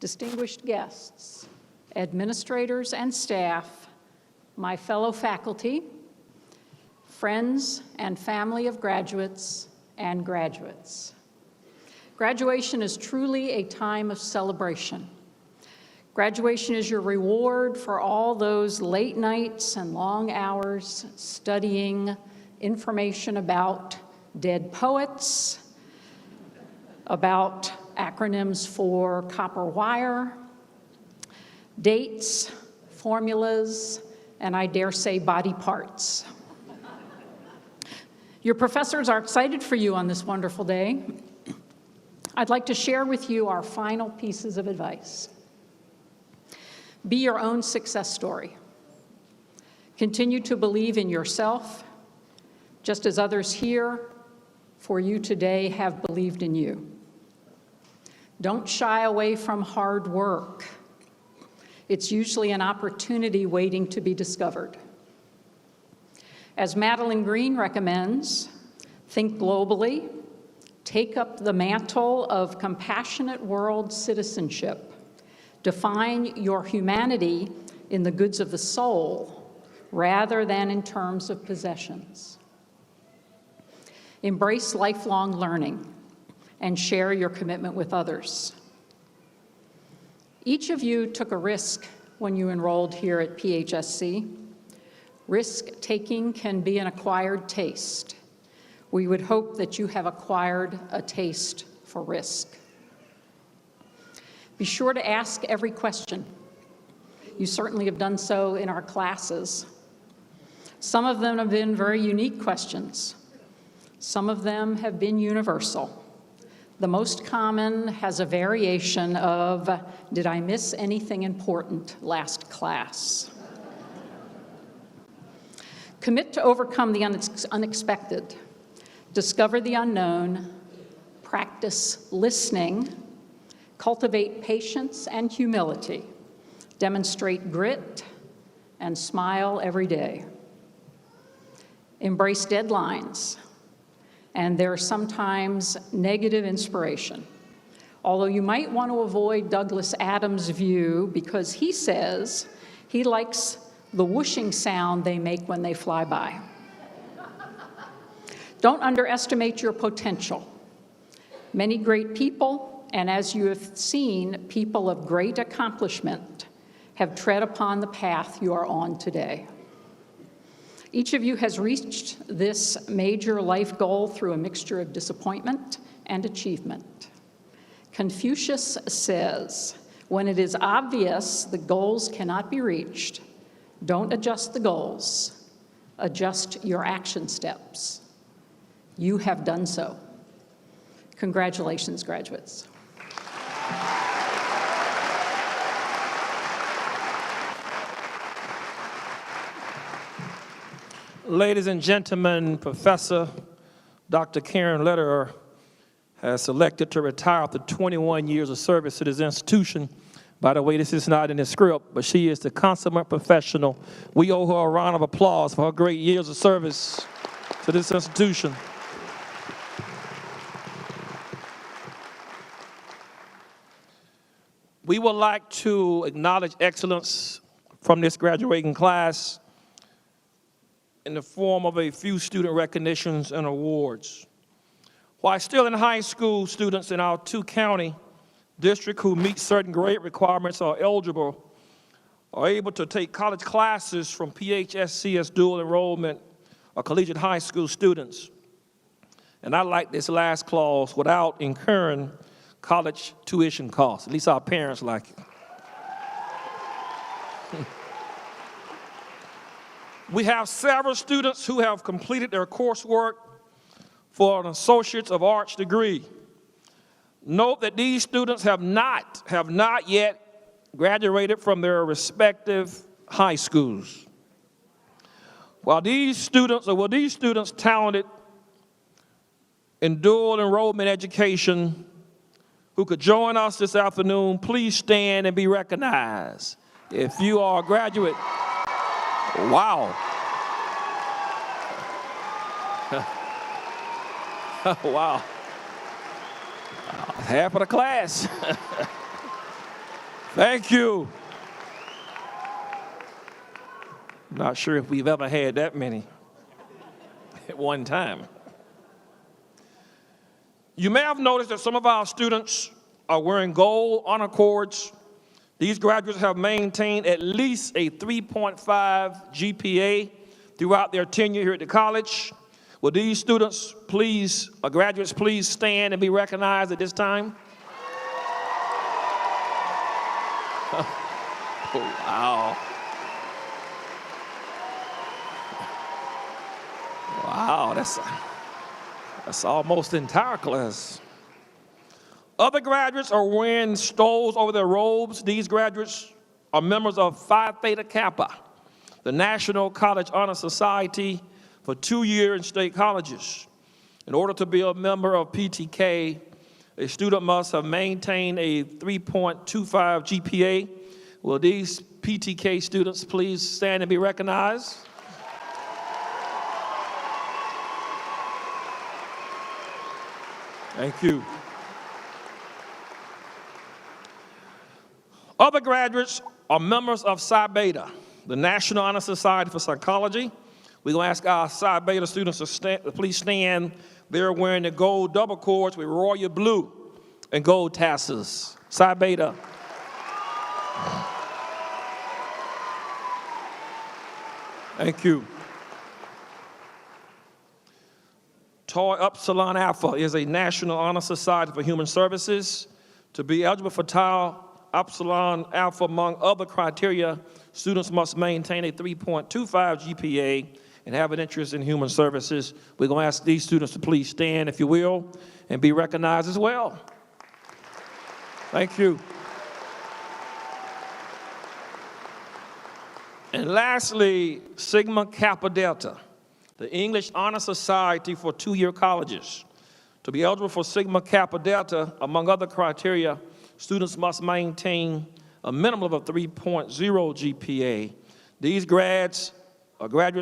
distinguished guests, administrators and staff, my fellow faculty, friends and family of graduates and graduates. Graduation is truly a time of celebration. Graduation is your reward for all those late nights and long hours studying information about dead poets, about acronyms for copper wire, dates, formulas, and I dare say body parts. Your professors are excited for you on this wonderful day. I'd like to share with you our final pieces of advice. Be your own success story. Continue to believe in yourself, just as others here for you today have believed in you. Don't shy away from hard work. It's usually an opportunity waiting to be discovered. As Madeline Green recommends, think globally, take up the mantle of compassionate world citizenship, define your humanity in the goods of the soul rather than in terms of possessions. Embrace lifelong learning and share your commitment with others. Each of you took a risk when you enrolled here at PHSC. Risk-taking can be an acquired taste. We would hope that you have acquired a taste for risk. Be sure to ask every question. You certainly have done so in our classes. Some of them have been very unique questions. Some of them have been universal. The most common has a variation of, did I miss anything important last class? Commit to overcome the unexpected. Discover the unknown. Practice listening. Cultivate patience and humility. Demonstrate grit and smile every day. Embrace deadlines and their sometimes negative inspiration. Although you might want to avoid Douglas Adams' view because he says he likes the whooshing sound they make when they fly by. Don't underestimate your potential. Many great people, and as you have seen, people of great accomplishment, have tread upon the path you are on today. Each of you has reached this major life goal through a mixture of disappointment and achievement. Confucius says, when it is obvious the goals cannot be reached, don't adjust the goals, adjust your action steps. You have done so. Congratulations, graduates. Ladies and gentlemen, Professor Dr. Karen Lederer has selected to retire after 21 years of service to this institution. By the way, this is not in the script, but she is the consummate professional. We owe her a round of applause for her great years of service to this institution. We would like to acknowledge excellence from this graduating class in the form of a few student recognitions and awards. While still in high school, students in our two-county district who meet certain grade requirements are eligible are able to take college classes from PHSC as dual enrollment or collegiate high school students. And I like this last clause, without incurring college tuition costs. At least our parents like it. We have several students who have completed their coursework for an Associate of Arts degree. Note that these students have not yet graduated from their respective high schools. While these students talented in dual enrollment education who could join us this afternoon, please stand and be recognized. If you are a graduate, wow. Wow. Half of the class. Thank you. Not sure if we've ever had that many at one time. You may have noticed that some of our students are wearing gold honor cords. These graduates have maintained at least a 3.5 GPA throughout their tenure here at the college. Will these students please, or graduates, please stand and be recognized at this time? Wow. Wow, that's almost the entire class. Other graduates are wearing stoles over their robes. These graduates are members of Phi Theta Kappa, the National College Honor Society for 2-year and state colleges. In order to be a member of PTK, A student must have maintained a 3.25 GPA. Will these PTK students please stand and be recognized? Thank you. Other graduates are members of Psi Beta, the National Honor Society for Psychology. We're going to ask our Psi Beta students to please stand. They're wearing the gold double cords with royal blue and gold tassels. Psi Beta. Thank you. Tau Upsilon Alpha is a National Honor Society for Human Services. To be eligible for Tau Upsilon Alpha, among other criteria, students must maintain a 3.25 GPA and have an interest in human services. We're going to ask these students to please stand, if you will, and be recognized as well. Thank you. And lastly, Sigma Kappa Delta, the English Honor Society for two-year colleges. To be eligible for Sigma Kappa Delta, among other criteria, students must maintain a minimum of a 3.0 GPA. These graduates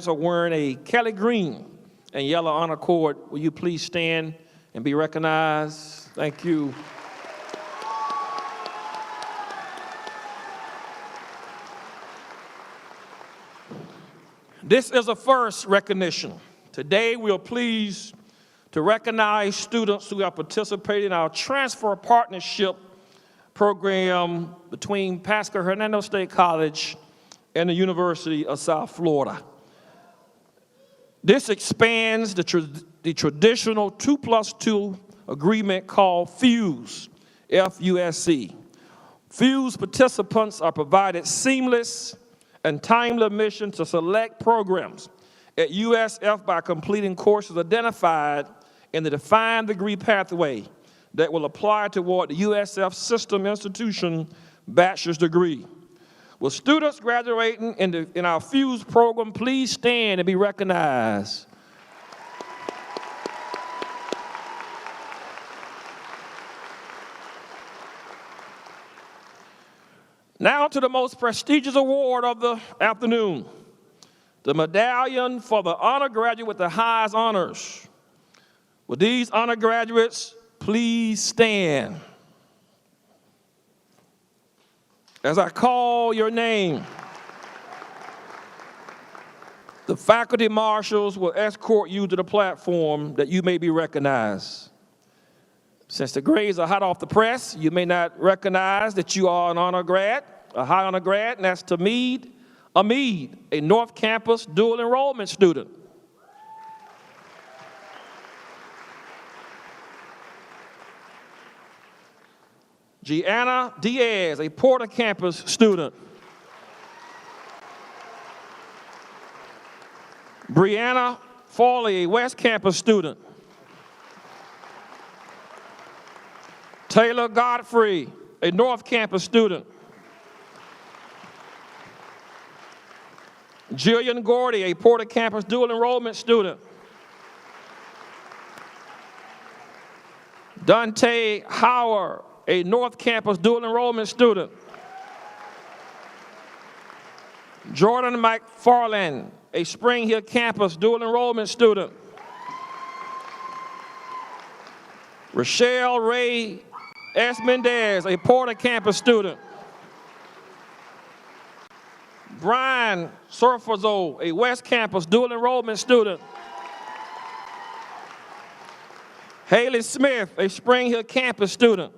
are wearing a Kelly green and yellow honor cord. Will you please stand and be recognized? Thank you. This is a first recognition. Today, we are pleased to recognize students who have participated in our transfer partnership program between Pasco-Hernando State College and the University of South Florida. This expands the traditional 2+2 agreement called FUSE, F-U-S-E. FUSE participants are provided seamless and timely admission to select programs at USF by completing courses identified in the defined degree pathway that will apply toward the USF system institution bachelor's degree. Will students graduating in our FUSE program please stand and be recognized? Now to the most prestigious award of the afternoon, the medallion for the honor graduate with the highest honors. Will these honor graduates please stand? As I call your name, the faculty marshals will escort you to the platform that you may be recognized. Since the grades are hot off the press, you may not recognize that you are an honor grad, a high honor grad, and that's Tamid Amid, a North Campus dual enrollment student. Gianna Diaz, a Porter Campus student. Brianna Foley, a West Campus student. Taylor Godfrey, a North Campus student. Jillian Gordy, a Porter Campus dual enrollment student. Dante Howard, a North Campus dual enrollment student. Jordan McFarland, a Spring Hill Campus dual enrollment student. Rochelle Ray Esmendez, a Porter Campus student. Brian Sorfazo, a West Campus dual enrollment student. Haley Smith, a Spring Hill Campus student.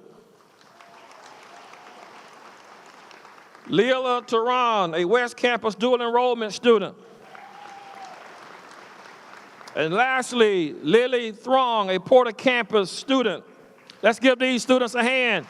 Leila Tehran, a West Campus dual enrollment student. And lastly, Lily Throng, a Porter Campus student. Let's give these students a hand.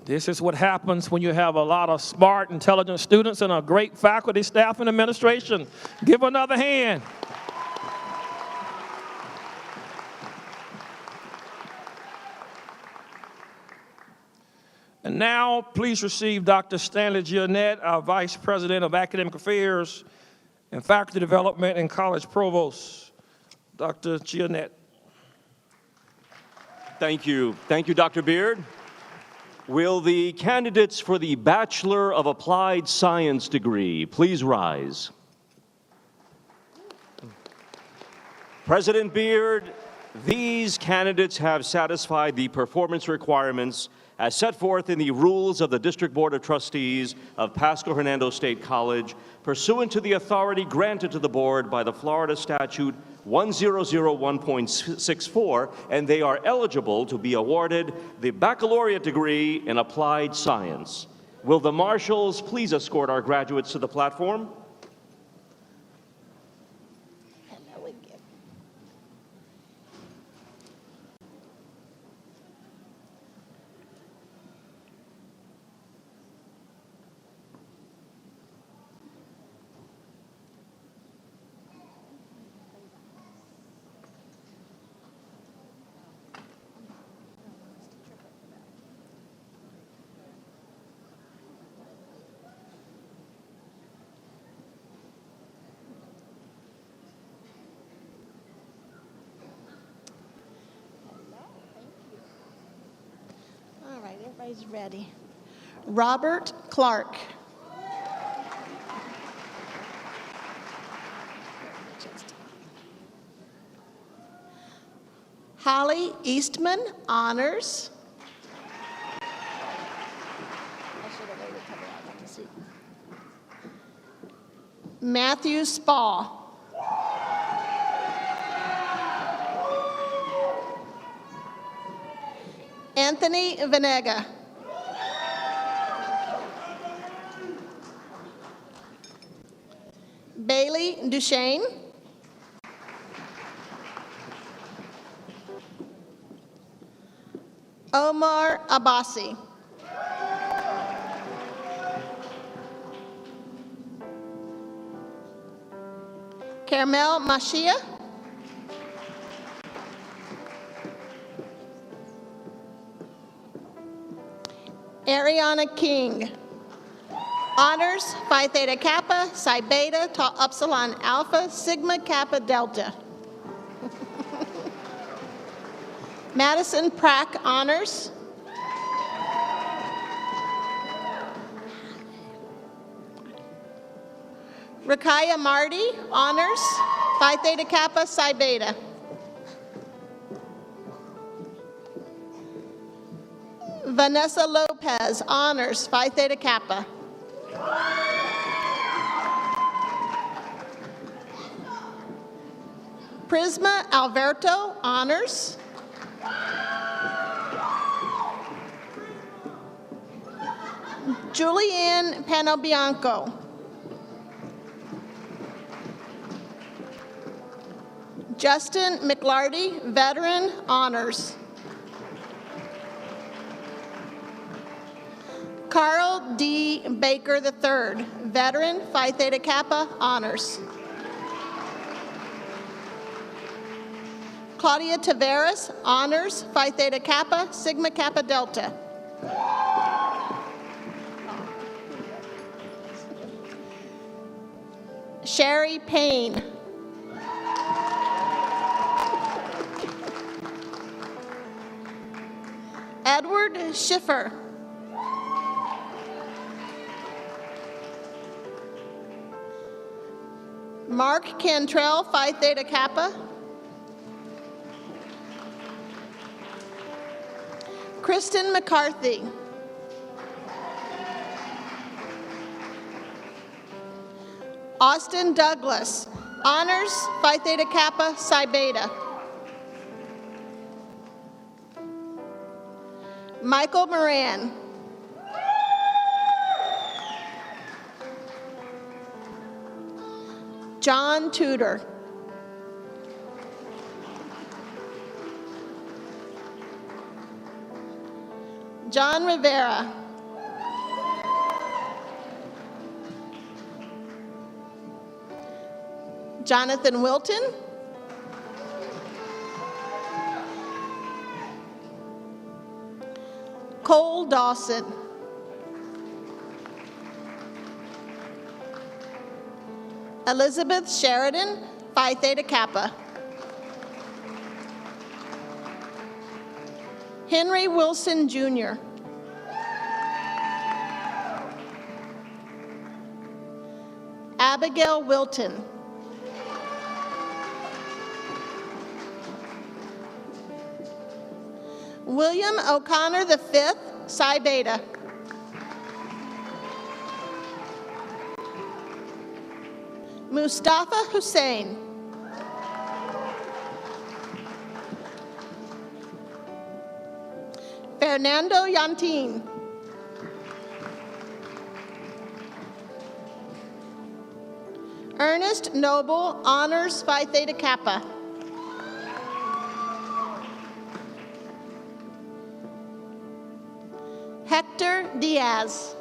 This is what happens when you have a lot of smart, intelligent students and a great faculty, staff, and administration. Give another hand. And now, please receive Dr. Stanley Gionette, our Vice President of Academic Affairs and Faculty Development and College Provost. Dr. Gionette. Thank you. Thank you, Dr. Beard. Will the candidates for the Bachelor of Applied Science degree please rise? President Beard, these candidates have satisfied the performance requirements as set forth in the rules of the District Board of Trustees of Pasco-Hernando State College, pursuant to the authority granted to the board by the Florida Statute 1001.64, and they are eligible to be awarded the baccalaureate degree in applied science. Will the marshals please escort our graduates to the platform? All right, everybody's ready. Robert Clark. Holly Eastman, honors. I should have waited till I got to see. Matthew Spall. Anthony Venega. Bailey Duchesne. Omar Abbasi. Carmel Mashia. Ariana King. Honors Phi Theta Kappa, Psi Beta, Tau Upsilon Alpha, Sigma Kappa Delta. Madison Prack, honors. Rakaya Marty, honors, Phi Theta Kappa, Psi Beta. Vanessa Lopez, honors, Phi Theta Kappa. Prisma Alberto, honors. Julianne Panobianco. Justin McLarty, veteran, honors. Carl D. Baker III, veteran, Phi Theta Kappa, honors. Claudia Taveras, honors, Phi Theta Kappa, Sigma Kappa Delta. Sherry Payne. Edward Schiffer. Mark Cantrell, Phi Theta Kappa. Kristen McCarthy. Austin Douglas, honors, Phi Theta Kappa, Psi Beta. Michael Moran. John Tudor. John Rivera. Jonathan Wilton. Cole Dawson. Elizabeth Sheridan, Phi Theta Kappa. Henry Wilson, Jr. Abigail Wilton. William O'Connor V, Psi Beta. Mustafa Hussein. Fernando Yantin. Ernest Noble, Honors Phi Theta Kappa. Hector Diaz.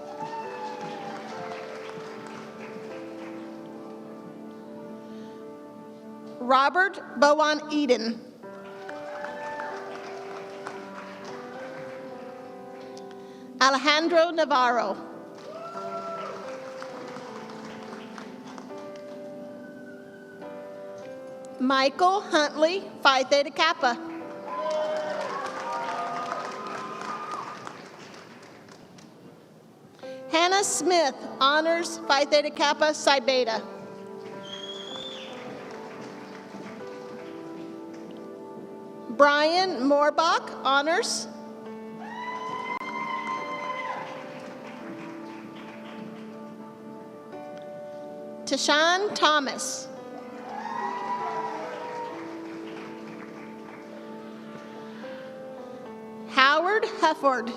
Robert Bowen Eden. Alejandro Navarro. Michael Huntley, Phi Theta Kappa. Hannah Smith, Honors Phi Theta Kappa Psi Beta. Brian Moorbach, Honors. Tashawn Thomas. Howard Hufford.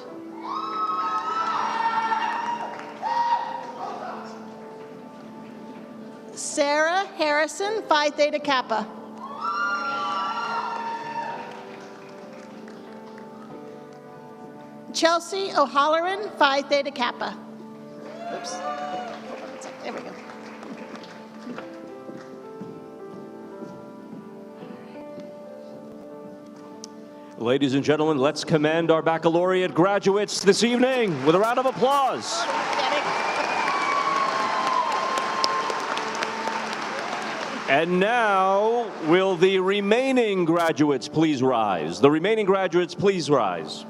Sarah Harrison, Phi Theta Kappa. Chelsea O'Halloran, Phi Theta Kappa. Oops. There we go. Ladies and gentlemen, let's commend our baccalaureate graduates this evening with a round of applause. And now, will the remaining graduates please rise? The remaining graduates, please rise.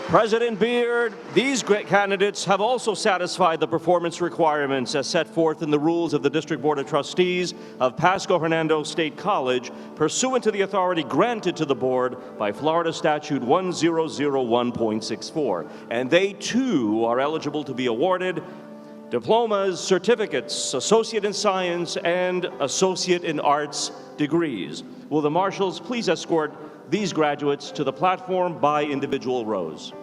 President Beard, these great candidates have also satisfied the performance requirements as set forth in the rules of the District Board of Trustees of Pasco-Hernando State College, pursuant to the authority granted to the board by Florida Statute 1001.64. And they, too, are eligible to be awarded diplomas, certificates, Associate in Science, and Associate in Arts degrees. Will the marshals please escort these graduates to the platform by individual rows?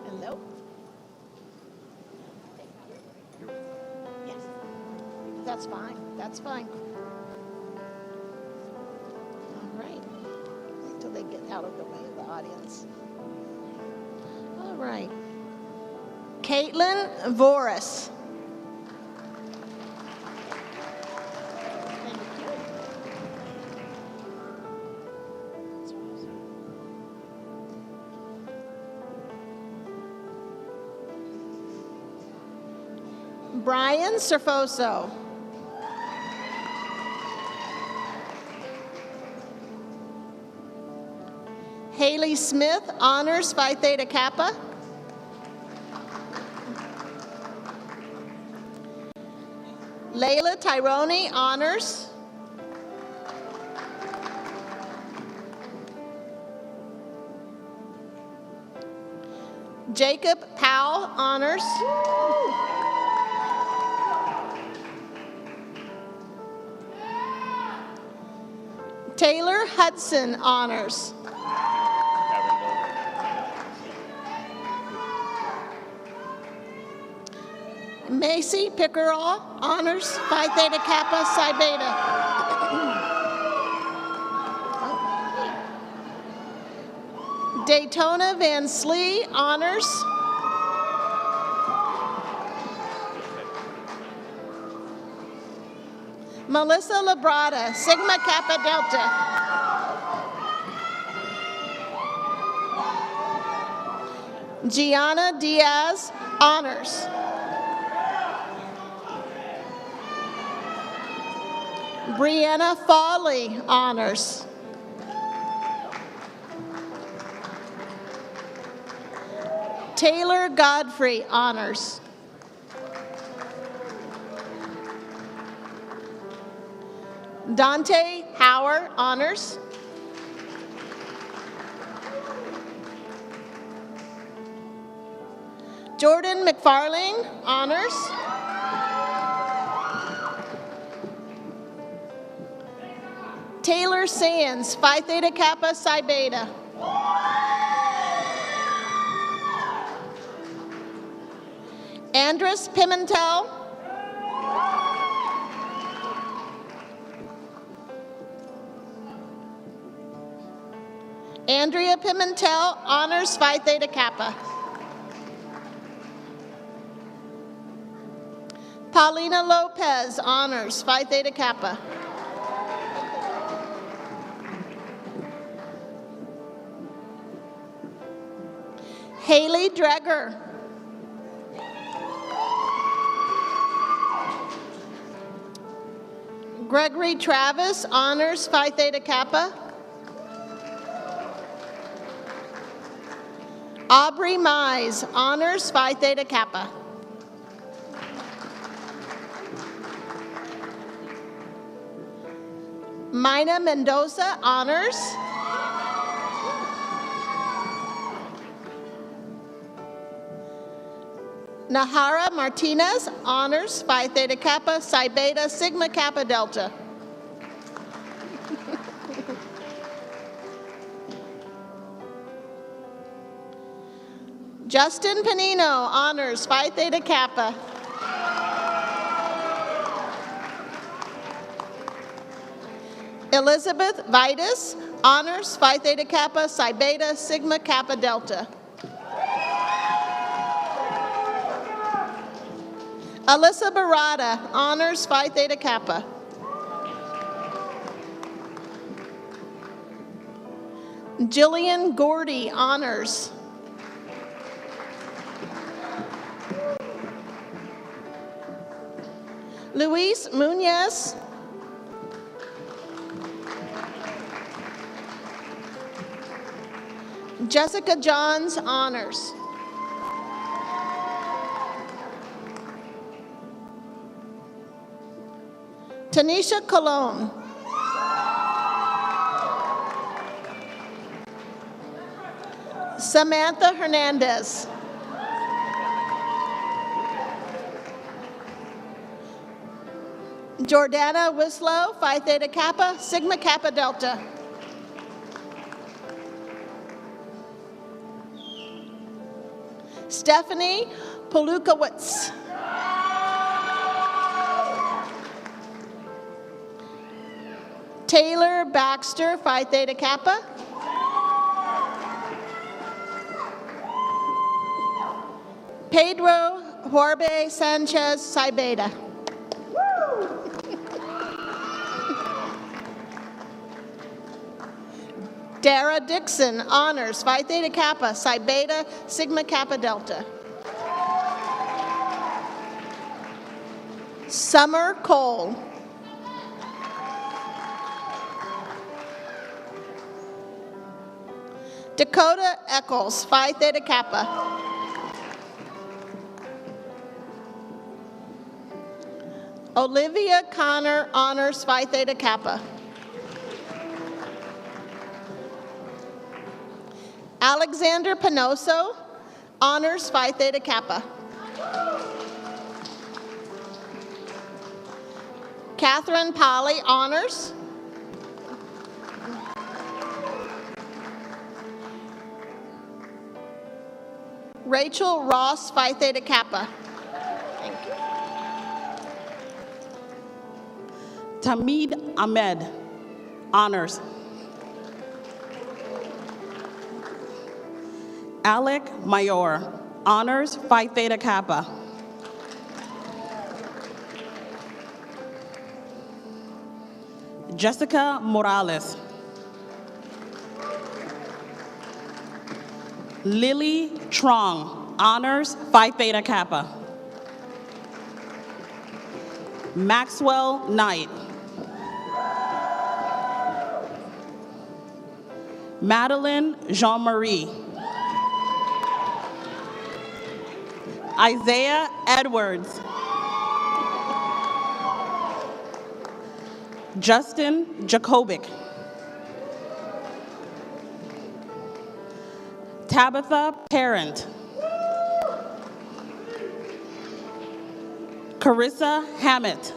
Hello. Yes. That's fine. That's fine. All right. Until they get out of the way of the audience. All right. Caitlin Voris. Brian Serfoso. Haley Smith, Honors Phi Theta Kappa. Layla Tyrone, Honors. Jacob Powell, Honors. Taylor Hudson, Honors. Macy Pickerel, honors Phi Theta Kappa Psi Beta. Daytona Van Slee, honors. Melissa Labrada, Sigma Kappa Delta. Gianna Diaz, honors. Brianna Foley, honors. Taylor Godfrey, honors. Dante Howard, honors. Jordan McFarlane, honors. Taylor Sands, Phi Theta Kappa Psi Beta. Andres Pimentel. Andrea Pimentel, honors Phi Theta Kappa. Paulina Lopez, honors Phi Theta Kappa. Haley Dreger. Gregory Travis, honors Phi Theta Kappa. Aubrey Mize, honors Phi Theta Kappa. Mina Mendoza, honors. Nahara Martinez, honors Phi Theta Kappa Psi Beta Sigma Kappa Delta. Justin Panino, honors Phi Theta Kappa. Elizabeth Vitus, honors Phi Theta Kappa Psi Beta Sigma Kappa Delta. Alyssa Barada, honors Phi Theta Kappa. Jillian Gordy, honors. Luis Munoz. Jessica Johns, honors. Tanisha Colon. Samantha Hernandez. Jordana Wislow, Phi Theta Kappa, Sigma Kappa Delta. Stephanie Polukowitz. Taylor Baxter, Phi Theta Kappa. Pedro Jorge Sanchez, Psi Beta. Dara Dixon, honors Phi Theta Kappa, Psi Beta, Sigma Kappa Delta. Summer Cole. Dakota Eccles, Phi Theta Kappa. Olivia Connor, honors Phi Theta Kappa. Alexander Panoso, honors Phi Theta Kappa. Catherine Polly, honors. Rachel Ross, Phi Theta Kappa. Thank you. Tamid Ahmed, honors. Alec Mayor, honors Phi Theta Kappa. Jessica Morales. Lily Trong, honors Phi Theta Kappa. Maxwell Knight. Madeline Jean-Marie. Isaiah Edwards. Justin Jacobic. Tabitha Parent. Carissa Hammett.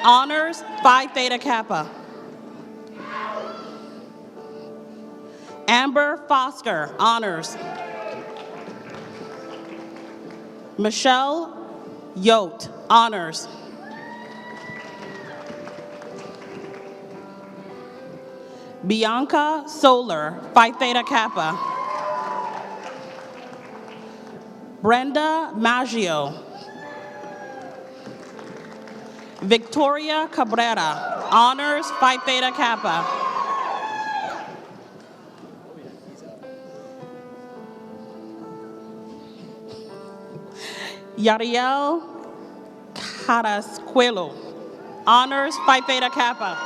Honors Phi Theta Kappa. Amber Foster, honors. Michelle Yote, honors. Bianca Solar, Phi Theta Kappa. Brenda Maggio. Victoria Cabrera, honors Phi Theta Kappa. Yariel Carasquillo, honors Phi Theta Kappa.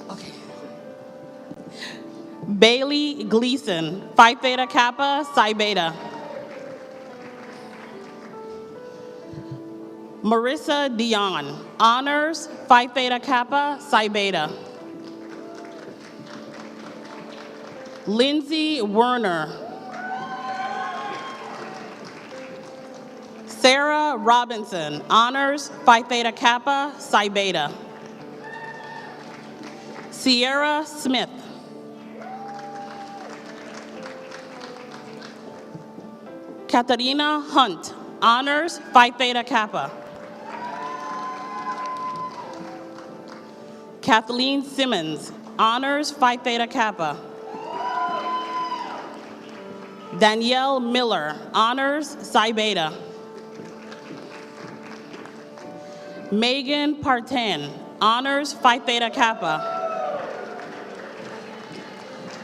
Okay. Bailey Gleason, Phi Theta Kappa, Psi Beta. Marissa Dion, honors Phi Theta Kappa, Psi Beta. Lindsay Werner. Sarah Robinson, honors Phi Theta Kappa, Psi Beta. Sierra Smith. Katarina Hunt, honors Phi Theta Kappa. Kathleen Simmons, honors Phi Theta Kappa. Danielle Miller, honors Psi Beta. Megan Partin, honors Phi Theta Kappa.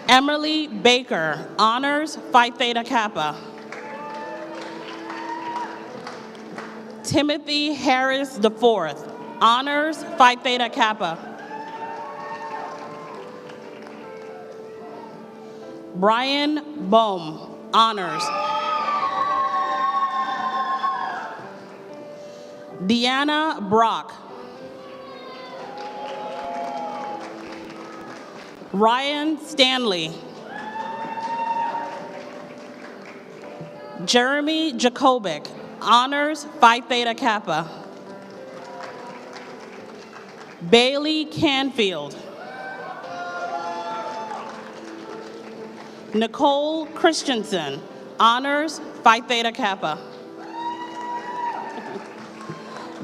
Emily Baker, honors Phi Theta Kappa. Timothy Harris IV, honors Phi Theta Kappa. Brian Bohm, honors. Deanna Brock. Ryan Stanley. Jeremy Jacobic, honors Phi Theta Kappa. Bailey Canfield. Nicole Christensen, honors Phi Theta Kappa.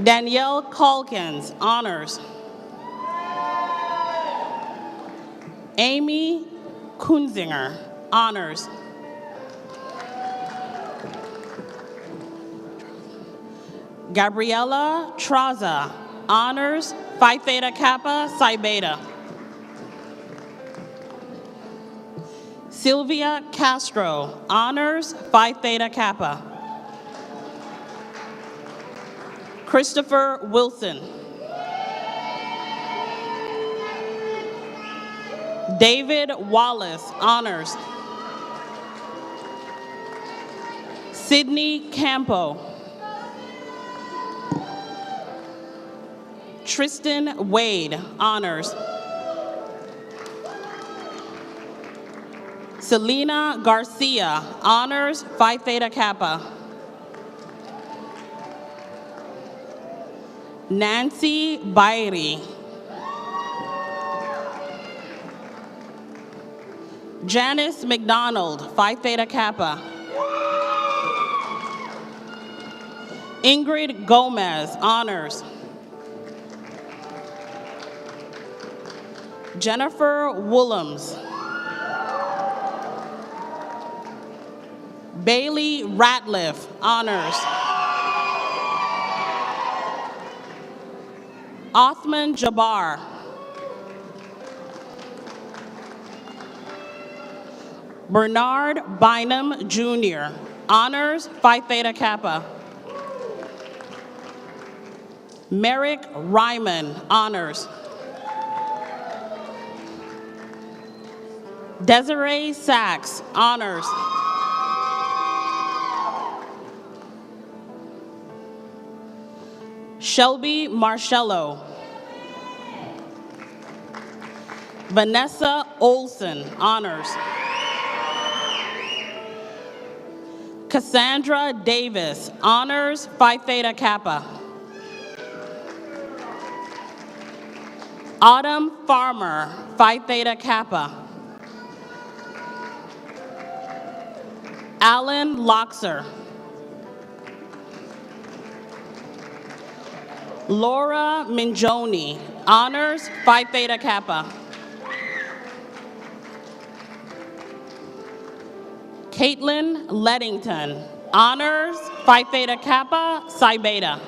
Danielle Calkins, honors. Amy Kunzinger, honors. Gabriella Traza, honors Phi Theta Kappa, Psi Beta. Sylvia Castro, honors Phi Theta Kappa. Christopher Wilson. David Wallace, honors. Sydney Campo. Tristan Wade, honors. Selena Garcia, honors Phi Theta Kappa. Nancy Bairi. Janice McDonald, Phi Theta Kappa. Ingrid Gomez, honors. Jennifer Woolams. Bailey Ratliff, honors. Othman Jabbar. Bernard Bynum, Jr., honors, Phi Theta Kappa. Merrick Ryman, honors. Desiree Sachs, honors. Shelby Marcello. Vanessa Olson, honors. Cassandra Davis, honors, Phi Theta Kappa. Autumn Farmer, Phi Theta Kappa. Alan Loxer. Laura Minjoni, honors, Phi Theta Kappa. Caitlin Leddington, honors, Phi Theta Kappa, Psi Beta.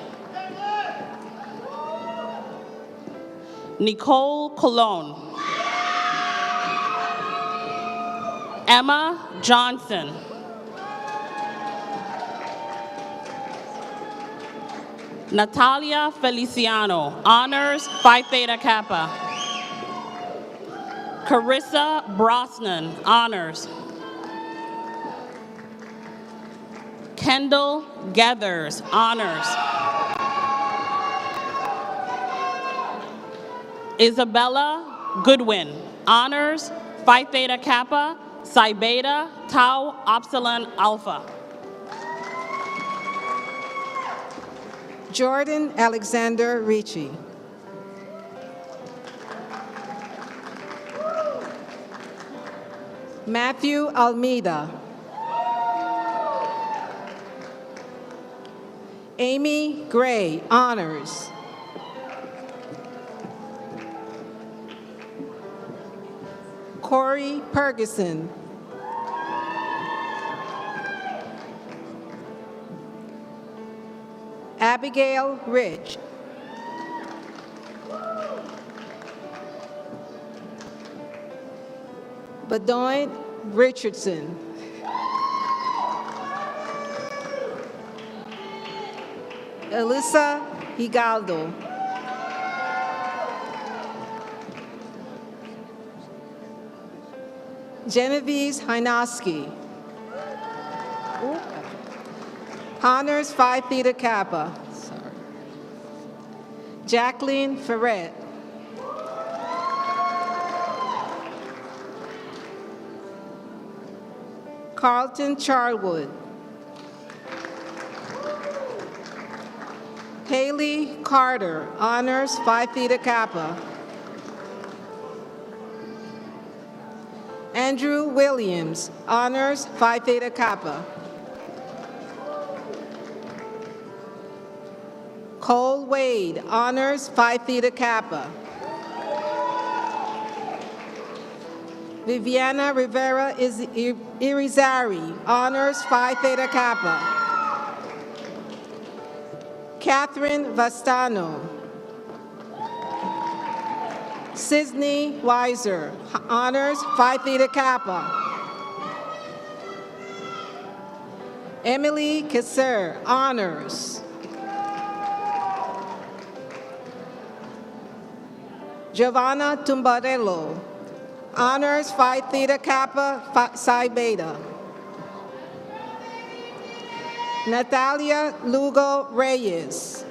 Nicole Colon. Emma Johnson. Natalia Feliciano, honors, Phi Theta Kappa. Carissa Brosnan, honors. Kendall Gathers, honors. Isabella Goodwin, honors, Phi Theta Kappa, Psi Beta, Tau Upsilon Alpha. Jordan Alexander Ricci. Matthew Almeida. Amy Gray, honors. Corey Ferguson. Abigail Rich. Bedoin Richardson. Elisa Higaldo. Genevieve Hynoski. Honors Phi Theta Kappa. Jacqueline Ferret. Carlton Charwood. Haley Carter, honors Phi Theta Kappa. Andrew Williams, honors Phi Theta Kappa. Cole Wade, honors Phi Theta Kappa. Viviana Rivera Irizarry, honors Phi Theta Kappa. Catherine Vastano. Sydney Weiser, honors Phi Theta Kappa. Emily Kisser, honors. Giovanna Tumbarello, honors Phi Theta Kappa, Psi Beta. Natalia Lugo Reyes.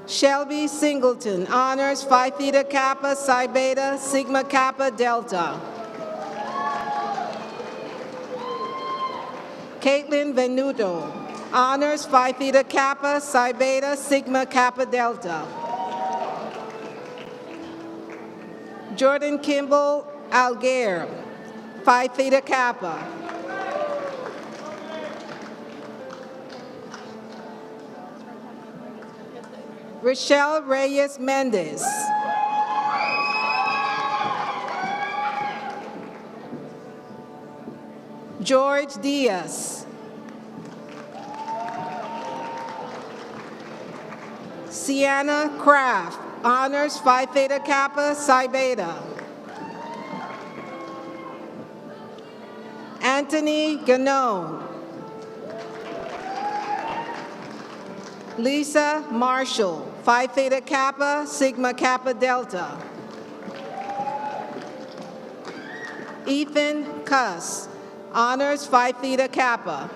Shelby Singleton, honors Phi Theta Kappa, Psi Beta, Sigma Kappa Delta. Caitlin Venuto, honors Phi Theta Kappa, Psi Beta, Sigma Kappa Delta. Jordan Kimball Algair, Phi Theta Kappa. Rochelle Reyes Mendez. George Diaz. Sienna Kraft, honors Phi Theta Kappa Psi Beta. Anthony Ganone. Lisa Marshall, Phi Theta Kappa Sigma Kappa Delta. Ethan Cuss, honors Phi Theta Kappa.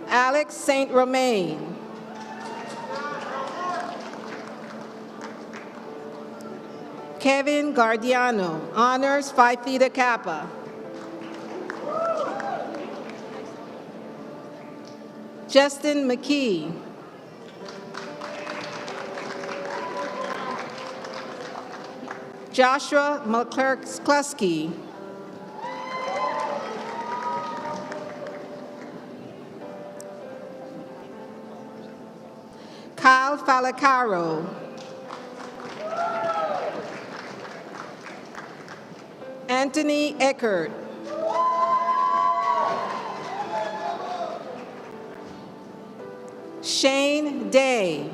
Alex St. Romain. Kevin Gardiano, honors Phi Theta Kappa. Justin McKee. Joshua McCluskey. Kyle Falacaro. Anthony Eckert. Shane Day.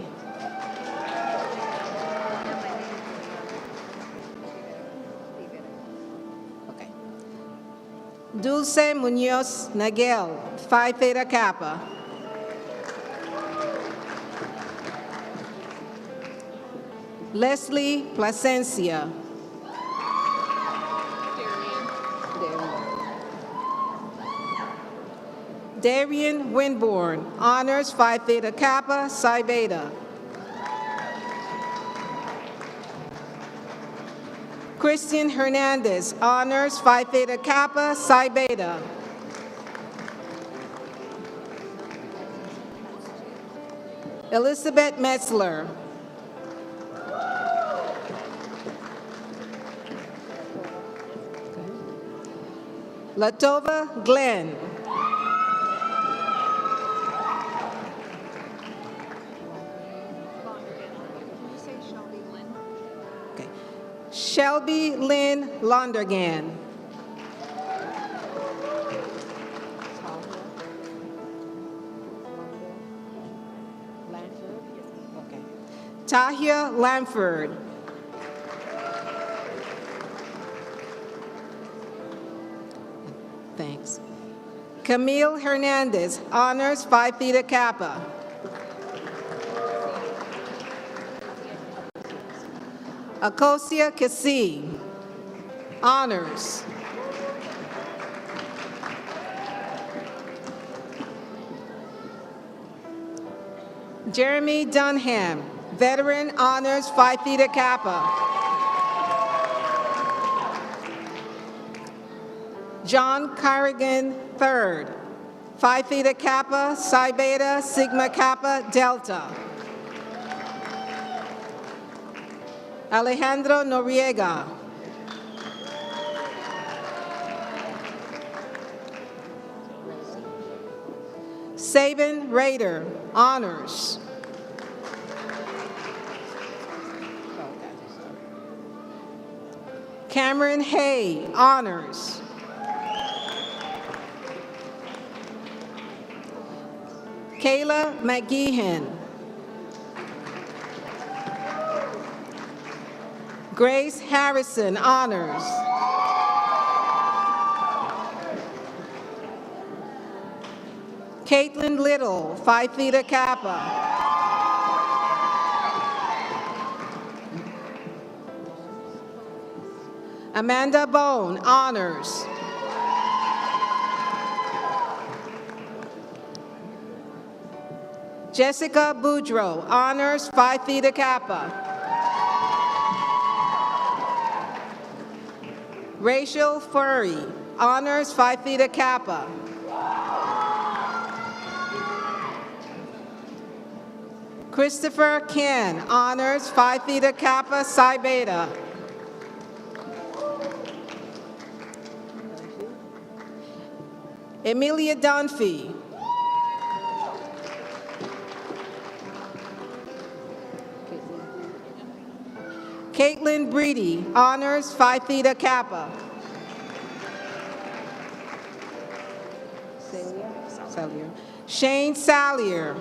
Okay. Dulce Munoz Nagel, Phi Theta Kappa. Leslie Plasencia. Darian Winborn, honors Phi Theta Kappa Psi Beta. Christian Hernandez, honors Phi Theta Kappa Psi Beta. Elizabeth Metzler. Latova Glenn. Okay. Shelby Lynn Londergan. Okay. Tahia Lamford. Thanks. Camille Hernandez, honors Phi Theta Kappa. Akosia Kasi, honors. Jeremy Dunham, veteran, honors Phi Theta Kappa. John Carrigan III, Phi Theta Kappa Psi Beta Sigma Kappa Delta. Alejandro Noriega. Sabin Rader, honors. Cameron Hay, honors. Kayla McGeehan. Grace Harrison, honors. Caitlin Little, Phi Theta Kappa. Amanda Bone, honors. Jessica Boudreau, honors Phi Theta Kappa. Rachel Furry, honors Phi Theta Kappa. Christopher Ken, honors Phi Theta Kappa Psi Beta. Emilia Dunphy. Caitlin Breedy, honors Phi Theta Kappa. Salyer. Shane Salyer.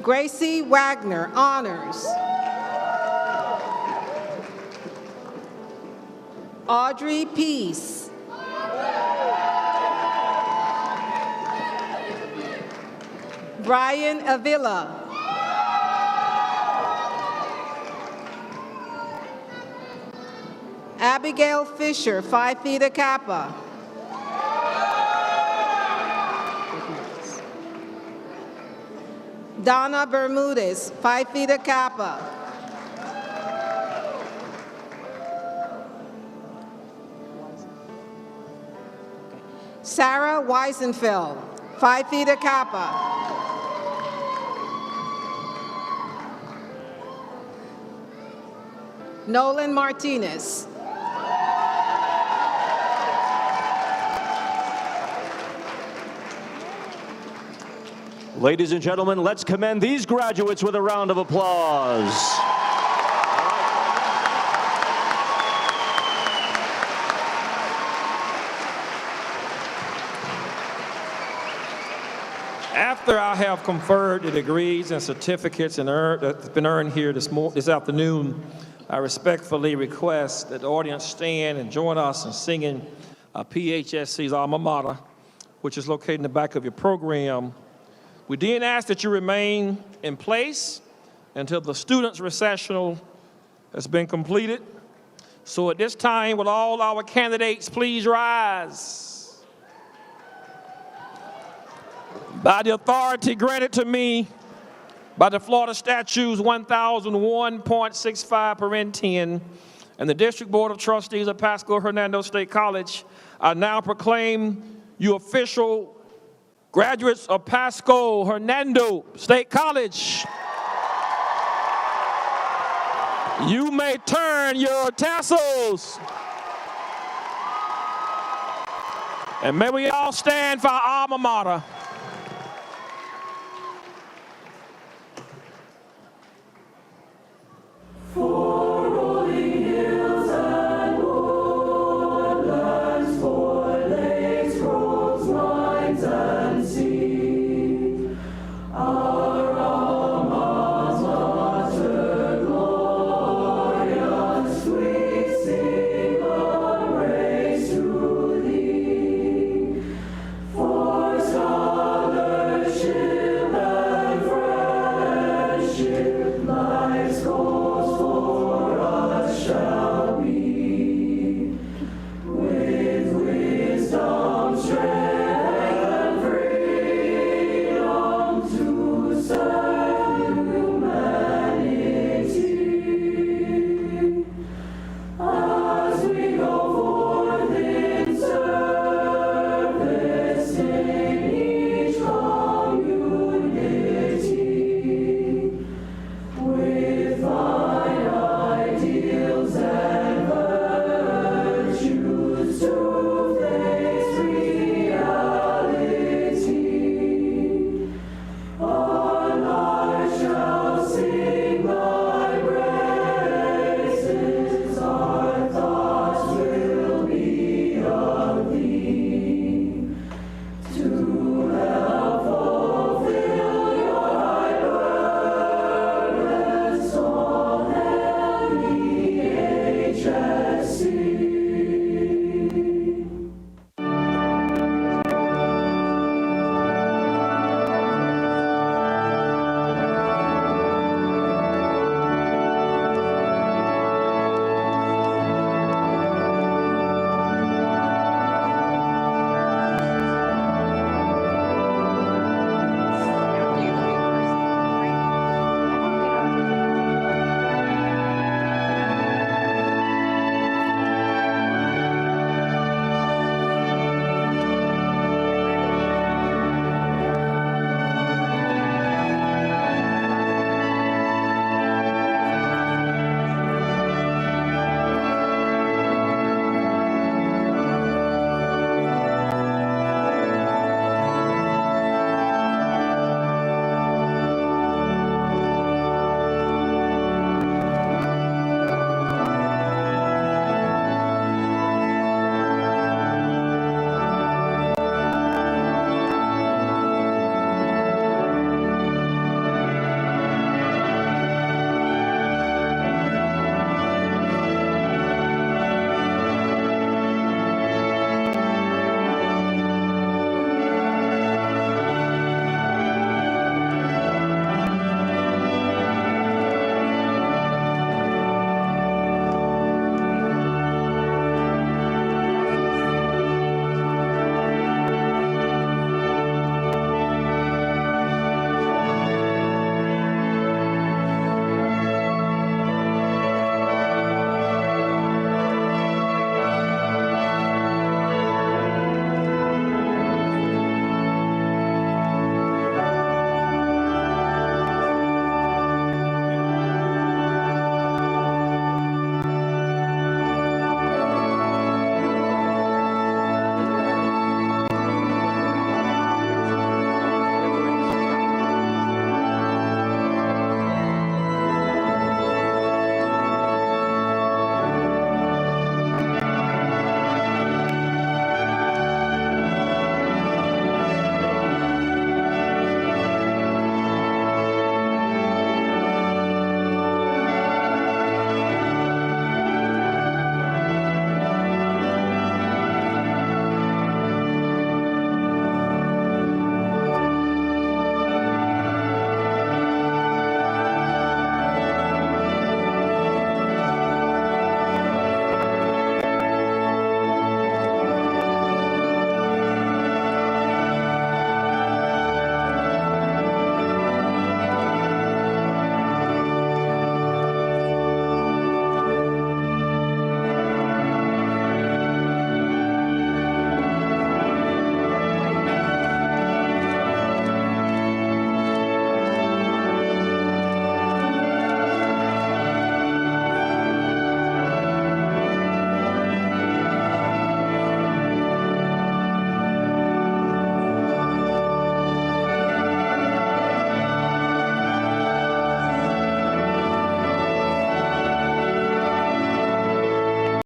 Gracie Wagner, honors. Audrey Peace. Brian Avila. Abigail Fisher, Phi Theta Kappa. Donna Bermudez, Phi Theta Kappa. Sarah Weisenfeld, Phi Theta Kappa. Nolan Martinez. Ladies and gentlemen, let's commend these graduates with a round of applause. After I have conferred the degrees and certificates that's been earned here this afternoon, I respectfully request that the audience stand and join us in singing PHSC's alma mater, which is located in the back of your program. We then ask that you remain in place until the students' recessional has been completed. So at this time, will all our candidates please rise? By the authority granted to me by the Florida Statutes 1001.65 paren 10 and the District Board of Trustees of Pasco-Hernando State College, I now proclaim you official graduates of Pasco-Hernando State College. You may turn your tassels. And may we all stand for our alma mater.